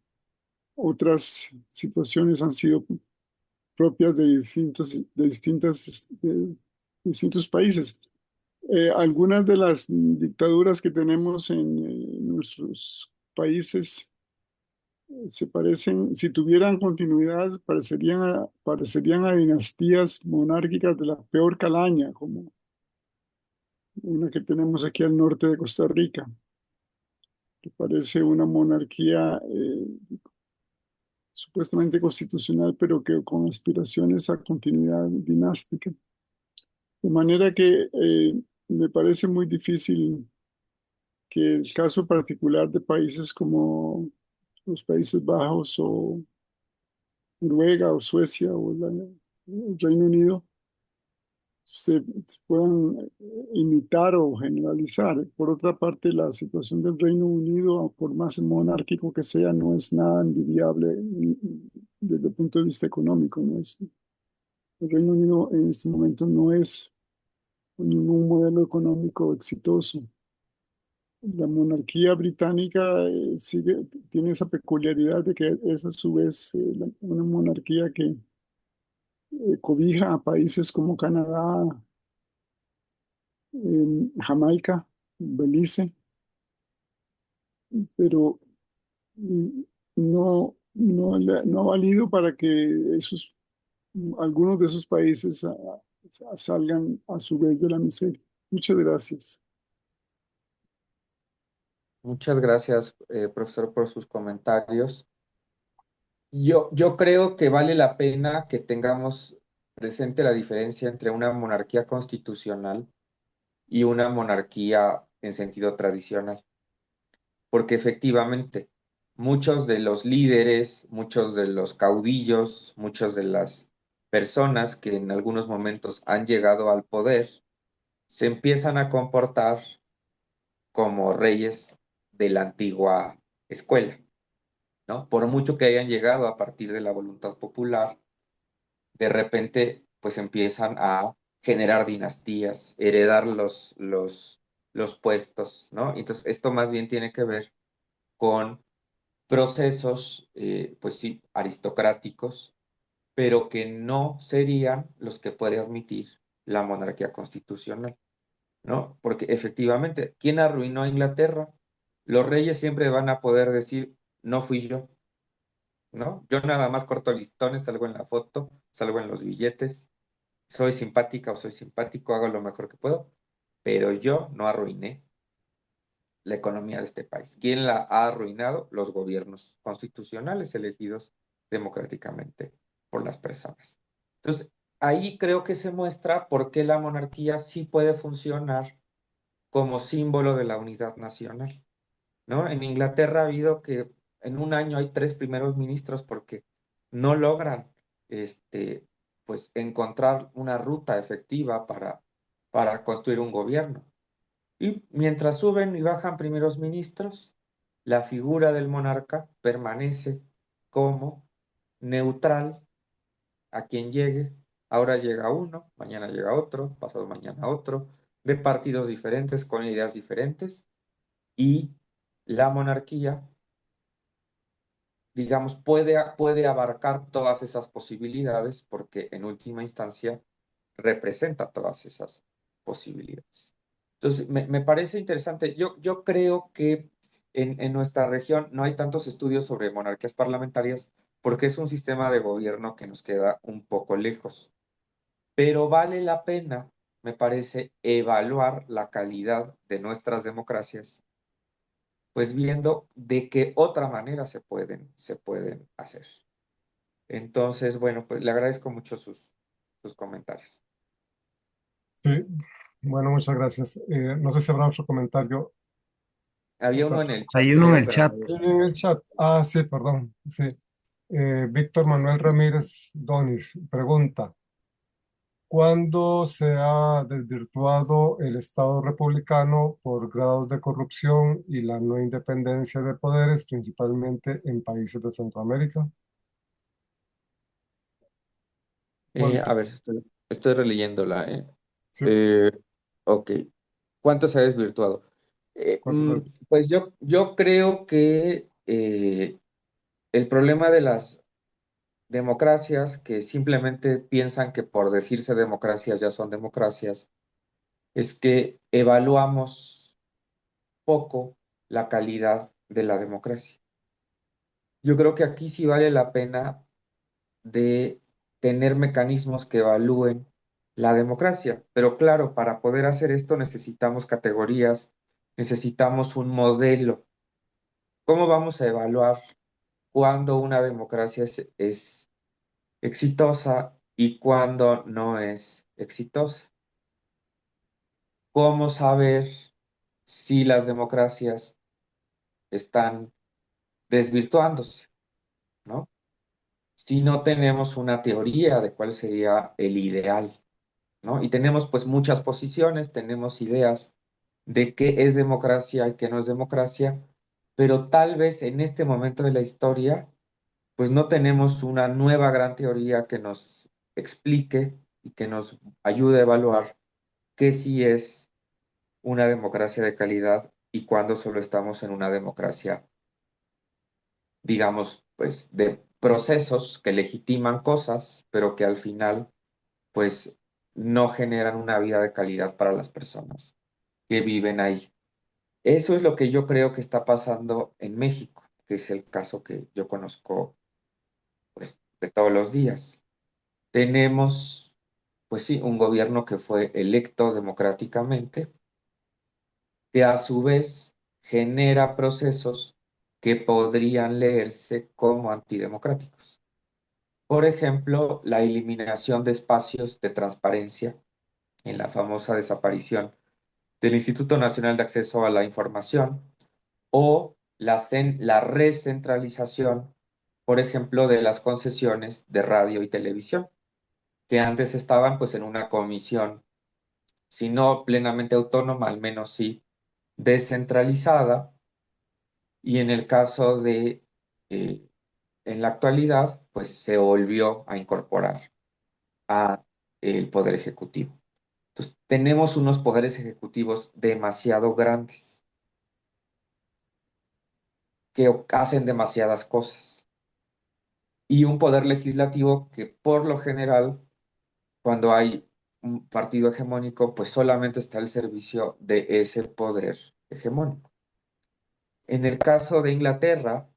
Speaker 3: otras situaciones han sido propias de distintos países. Algunas de las dictaduras que tenemos en nuestros países se parecen, si tuvieran continuidad, parecerían a dinastías monárquicas de la peor calaña, como una que tenemos aquí al norte de Costa Rica, que parece una monarquía supuestamente constitucional, pero que con aspiraciones a continuidad dinástica. De manera que me parece muy difícil que el caso particular de países como los Países Bajos o Noruega o Suecia o el Reino Unido se puedan imitar o generalizar. Por otra parte, la situación del Reino Unido, por más monárquico que sea, no es nada envidiable desde el punto de vista económico. El Reino Unido en este momento no es ningún modelo económico exitoso. La monarquía británica tiene esa peculiaridad de que es a su vez una monarquía que cobija a países como Canadá, Jamaica, Belice, pero mm, no ha valido para que algunos de esos países salgan a su vez de la miseria. Muchas gracias.
Speaker 2: Muchas gracias, profesor, por sus comentarios. Yo creo que vale la pena que tengamos presente la diferencia entre una monarquía constitucional y una monarquía en sentido tradicional, porque efectivamente muchos de los líderes, muchos de los caudillos, muchas de las personas que en algunos momentos han llegado al poder se empiezan a comportar como reyes de la antigua escuela, ¿no? Por mucho que hayan llegado a partir de la voluntad popular, de repente pues empiezan a generar dinastías, heredar los puestos, ¿no? Entonces esto más bien tiene que ver con procesos, pues sí, aristocráticos, pero que no serían los que puede admitir la monarquía constitucional, ¿no? Porque efectivamente, ¿quién arruinó a Inglaterra? Los reyes siempre van a poder decir, no fui yo, ¿no? Yo nada más corto listones, salgo en la foto, salgo en los billetes, soy simpática o soy simpático, hago lo mejor que puedo, pero yo no arruiné la economía de este país. ¿Quién la ha arruinado? Los gobiernos constitucionales elegidos democráticamente por las personas. Entonces, ahí creo que se muestra por qué la monarquía sí puede funcionar como símbolo de la unidad nacional, ¿no? En Inglaterra ha habido que en un año hay 3 primeros ministros porque no logran, pues, encontrar una ruta efectiva para construir un gobierno. Y mientras suben y bajan primeros ministros, la figura del monarca permanece como neutral a quien llegue. Ahora llega uno, mañana llega otro, pasado mañana otro, de partidos diferentes, con ideas diferentes, y la monarquía, digamos, puede abarcar todas esas posibilidades porque en última instancia representa todas esas posibilidades. Entonces, me parece interesante. Yo creo que en nuestra región no hay tantos estudios sobre monarquías parlamentarias porque es un sistema de gobierno que nos queda un poco lejos. Pero vale la pena me parece, evaluar la calidad de nuestras democracias, pues viendo de qué otra manera se pueden hacer. Entonces, bueno, pues le agradezco mucho sus comentarios.
Speaker 1: Sí, bueno, muchas gracias. No sé si habrá otro comentario.
Speaker 2: Había
Speaker 1: Otra
Speaker 2: uno en el chat,
Speaker 4: Hay uno en
Speaker 2: creo,
Speaker 4: el
Speaker 2: pero
Speaker 4: chat.
Speaker 2: no veo.
Speaker 1: en el chat. Ah, sí, perdón. Sí. Víctor Manuel Ramírez Donis pregunta, ¿cuándo se ha desvirtuado el Estado republicano por grados de corrupción y la no independencia de poderes, principalmente en países de Centroamérica? Bueno,
Speaker 2: A ver, estoy releyéndola, ¿eh?
Speaker 1: sí,
Speaker 2: Eh, ok. ¿Cuánto se ha desvirtuado?
Speaker 1: ¿cuántos hay?
Speaker 2: Pues yo creo que el problema de las democracias que simplemente piensan que por decirse democracias ya son democracias, es que evaluamos poco la calidad de la democracia. Yo creo que aquí sí vale la pena de tener mecanismos que evalúen la democracia, pero claro, para poder hacer esto necesitamos categorías, necesitamos un modelo. ¿Cómo vamos a evaluar cuándo una democracia es exitosa y cuándo no es exitosa? ¿Cómo saber si las democracias están desvirtuándose, ¿no? Si no tenemos una teoría de cuál sería el ideal, ¿no? Y tenemos pues muchas posiciones, tenemos ideas de qué es democracia y qué no es democracia, pero tal vez en este momento de la historia pues no tenemos una nueva gran teoría que nos explique y que nos ayude a evaluar qué sí es una democracia de calidad y cuándo solo estamos en una democracia, digamos, pues de procesos que legitiman cosas, pero que al final pues no generan una vida de calidad para las personas que viven ahí. Eso es lo que yo creo que está pasando en México, que es el caso que yo conozco pues de todos los días. Tenemos, pues sí, un gobierno que fue electo democráticamente, que a su vez genera procesos que podrían leerse como antidemocráticos. Por ejemplo, la eliminación de espacios de transparencia en la famosa desaparición del Instituto Nacional de Acceso a la Información o la recentralización, por ejemplo, de las concesiones de radio y televisión, que antes estaban pues en una comisión, si no plenamente autónoma, al menos sí descentralizada, y en el caso de, eh, en la actualidad, pues se volvió a incorporar a el Poder Ejecutivo. Entonces, tenemos unos poderes ejecutivos demasiado grandes que hacen demasiadas cosas y un poder legislativo que por lo general, cuando hay un partido hegemónico, pues solamente está al servicio de ese poder hegemónico. En el caso de Inglaterra,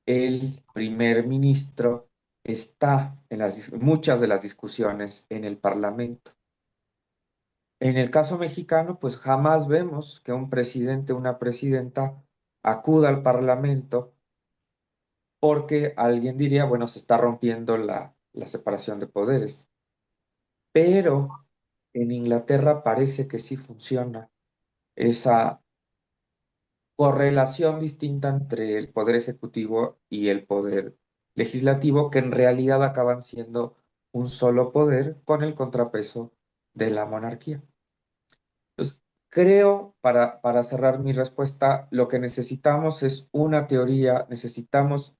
Speaker 2: el primer ministro está en muchas de las discusiones en el Parlamento. En el caso mexicano, pues jamás vemos que un presidente o una presidenta acuda al Parlamento porque alguien diría, bueno, se está rompiendo la separación de poderes. Pero en Inglaterra parece que sí funciona esa correlación distinta entre el poder ejecutivo y el poder legislativo, que en realidad acaban siendo un solo poder con el contrapeso de la monarquía. Entonces, creo, para cerrar mi respuesta, lo que necesitamos es una teoría, necesitamos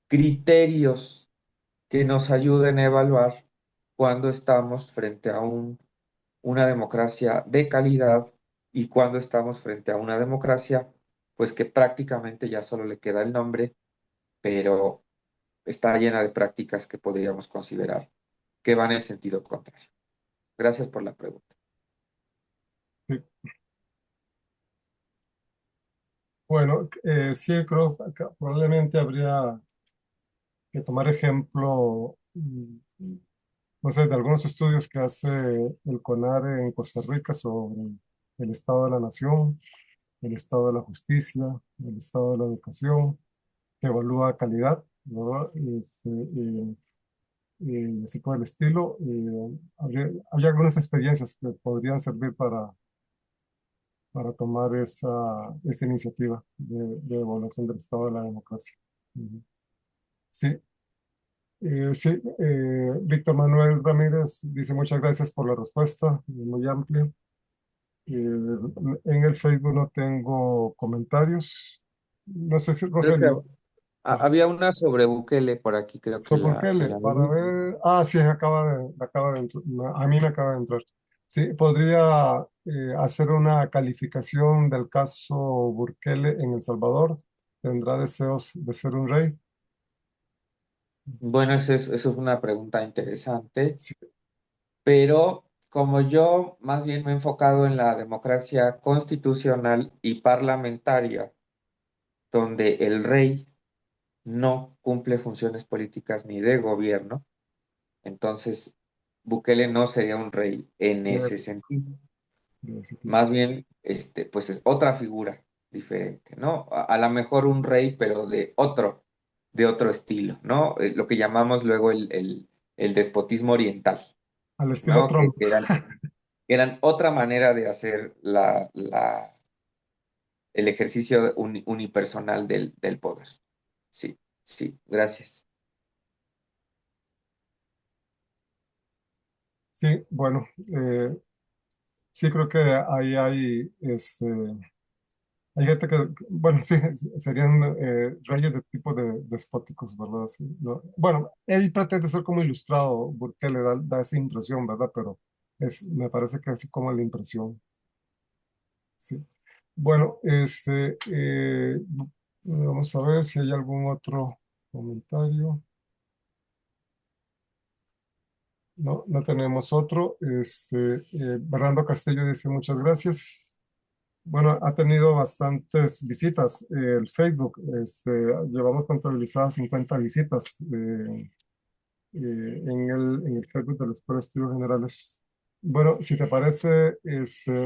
Speaker 2: criterios que nos ayuden a evaluar cuando estamos frente a una democracia de calidad y cuando estamos frente a una democracia, pues que prácticamente ya solo le queda el nombre, pero está llena de prácticas que podríamos considerar que van en sentido contrario. Gracias por la pregunta.
Speaker 1: Sí. Bueno, sí, creo que probablemente habría que tomar ejemplo no sé, de algunos estudios que hace el CONARE en Costa Rica sobre el estado de la nación, el estado de la justicia, el estado de la educación, que evalúa calidad, ¿verdad? Y así por el estilo. Hay algunas experiencias que podrían servir para tomar esa iniciativa de evaluación del estado de la democracia. Ujú. Sí, sí, Víctor Manuel Ramírez dice muchas gracias por la respuesta, muy amplio. En el Facebook no tengo comentarios. No sé si
Speaker 2: Creo que
Speaker 1: Rogelio, ajá,
Speaker 2: había una sobre Bukele por aquí, creo que
Speaker 1: ¿por qué
Speaker 2: que
Speaker 1: le?
Speaker 2: la
Speaker 1: Para
Speaker 2: vi.
Speaker 1: ver, sí, acaba de entrar, a mí me acaba de entrar. Sí, podría hacer una calificación del caso Bukele en El Salvador. ¿Tendrá deseos de ser un rey?
Speaker 2: Bueno, eso es una pregunta interesante,
Speaker 1: Sí,
Speaker 2: pero como yo más bien me he enfocado en la democracia constitucional y parlamentaria, donde el rey no cumple funciones políticas ni de gobierno, entonces Bukele no sería un rey en
Speaker 1: debe
Speaker 2: ese
Speaker 1: ser,
Speaker 2: sentido.
Speaker 1: debe ser.
Speaker 2: Más bien, pues es otra figura diferente, ¿no? A lo mejor un rey, pero de otro estilo, ¿no? Lo que llamamos luego el despotismo oriental,
Speaker 1: Al estilo
Speaker 2: ¿no?
Speaker 1: Trump.
Speaker 2: Que eran otra manera de hacer el ejercicio unipersonal del poder. Sí, sí, gracias.
Speaker 1: Sí, bueno, sí creo que ahí hay gente que, bueno, sí, serían reyes de tipo de despóticos, ¿verdad? Sí, ¿no? Bueno, él pretende ser como ilustrado, porque le da esa impresión, ¿verdad? Pero me parece que es como la impresión, sí. Bueno, vamos a ver si hay algún otro comentario. No, no tenemos otro. Bernardo Castillo dice muchas gracias. Bueno, ha tenido bastantes visitas. El Facebook, llevamos contabilizadas 50 visitas en el Facebook de la Escuela de Estudios Generales. Bueno, si te parece,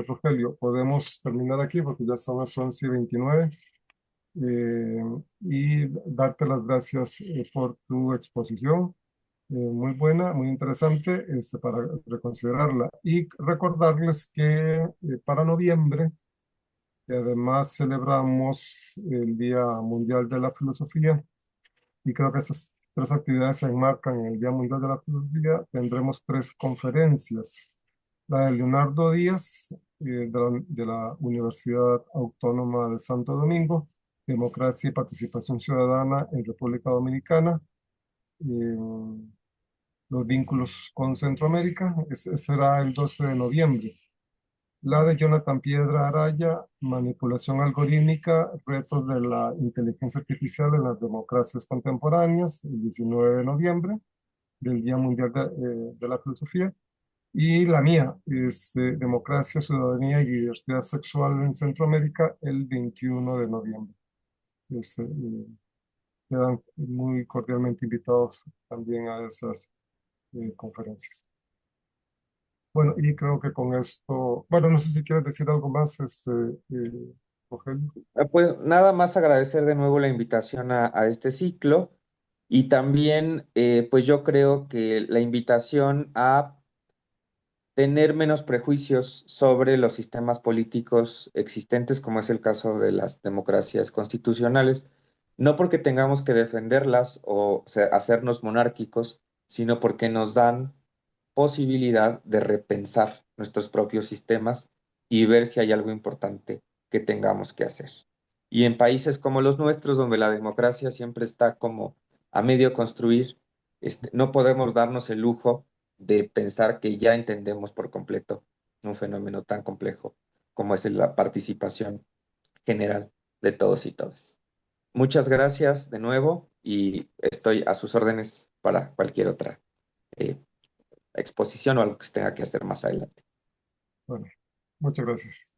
Speaker 1: Rogelio, podemos terminar aquí porque ya son las 11:29 eh, y darte las gracias por tu exposición. Muy buena, muy interesante, para reconsiderarla. Y recordarles que para noviembre, y además celebramos el Día Mundial de la Filosofía y creo que estas tres actividades se enmarcan en el Día Mundial de la Filosofía. Tendremos tres conferencias. La de Leonardo Díaz, de la Universidad Autónoma de Santo Domingo, Democracia y Participación Ciudadana en República Dominicana, eh, los vínculos con Centroamérica. Ese será el 12 de noviembre. La de Jonathan Piedra Araya, manipulación algorítmica, retos de la inteligencia artificial en las democracias contemporáneas, el 19 de noviembre, del Día Mundial de la Filosofía. Y la mía, Democracia, Ciudadanía y Diversidad Sexual en Centroamérica, el 21 de noviembre. Quedan muy cordialmente invitados también a esas conferencias. Bueno, y creo que con esto, bueno, no sé si quieres decir algo más, Rogelio.
Speaker 2: Pues nada más agradecer de nuevo la invitación a este ciclo y también, pues yo creo que la invitación a tener menos prejuicios sobre los sistemas políticos existentes, como es el caso de las democracias constitucionales, no porque tengamos que defenderlas o hacernos monárquicos, sino porque nos dan posibilidad de repensar nuestros propios sistemas y ver si hay algo importante que tengamos que hacer. Y en países como los nuestros, donde la democracia siempre está como a medio construir, no podemos darnos el lujo de pensar que ya entendemos por completo un fenómeno tan complejo como es la participación general de todos y todas. Muchas gracias de nuevo y estoy a sus órdenes para cualquier otra eh, exposición o algo que se tenga que hacer más adelante.
Speaker 1: Bueno, muchas gracias.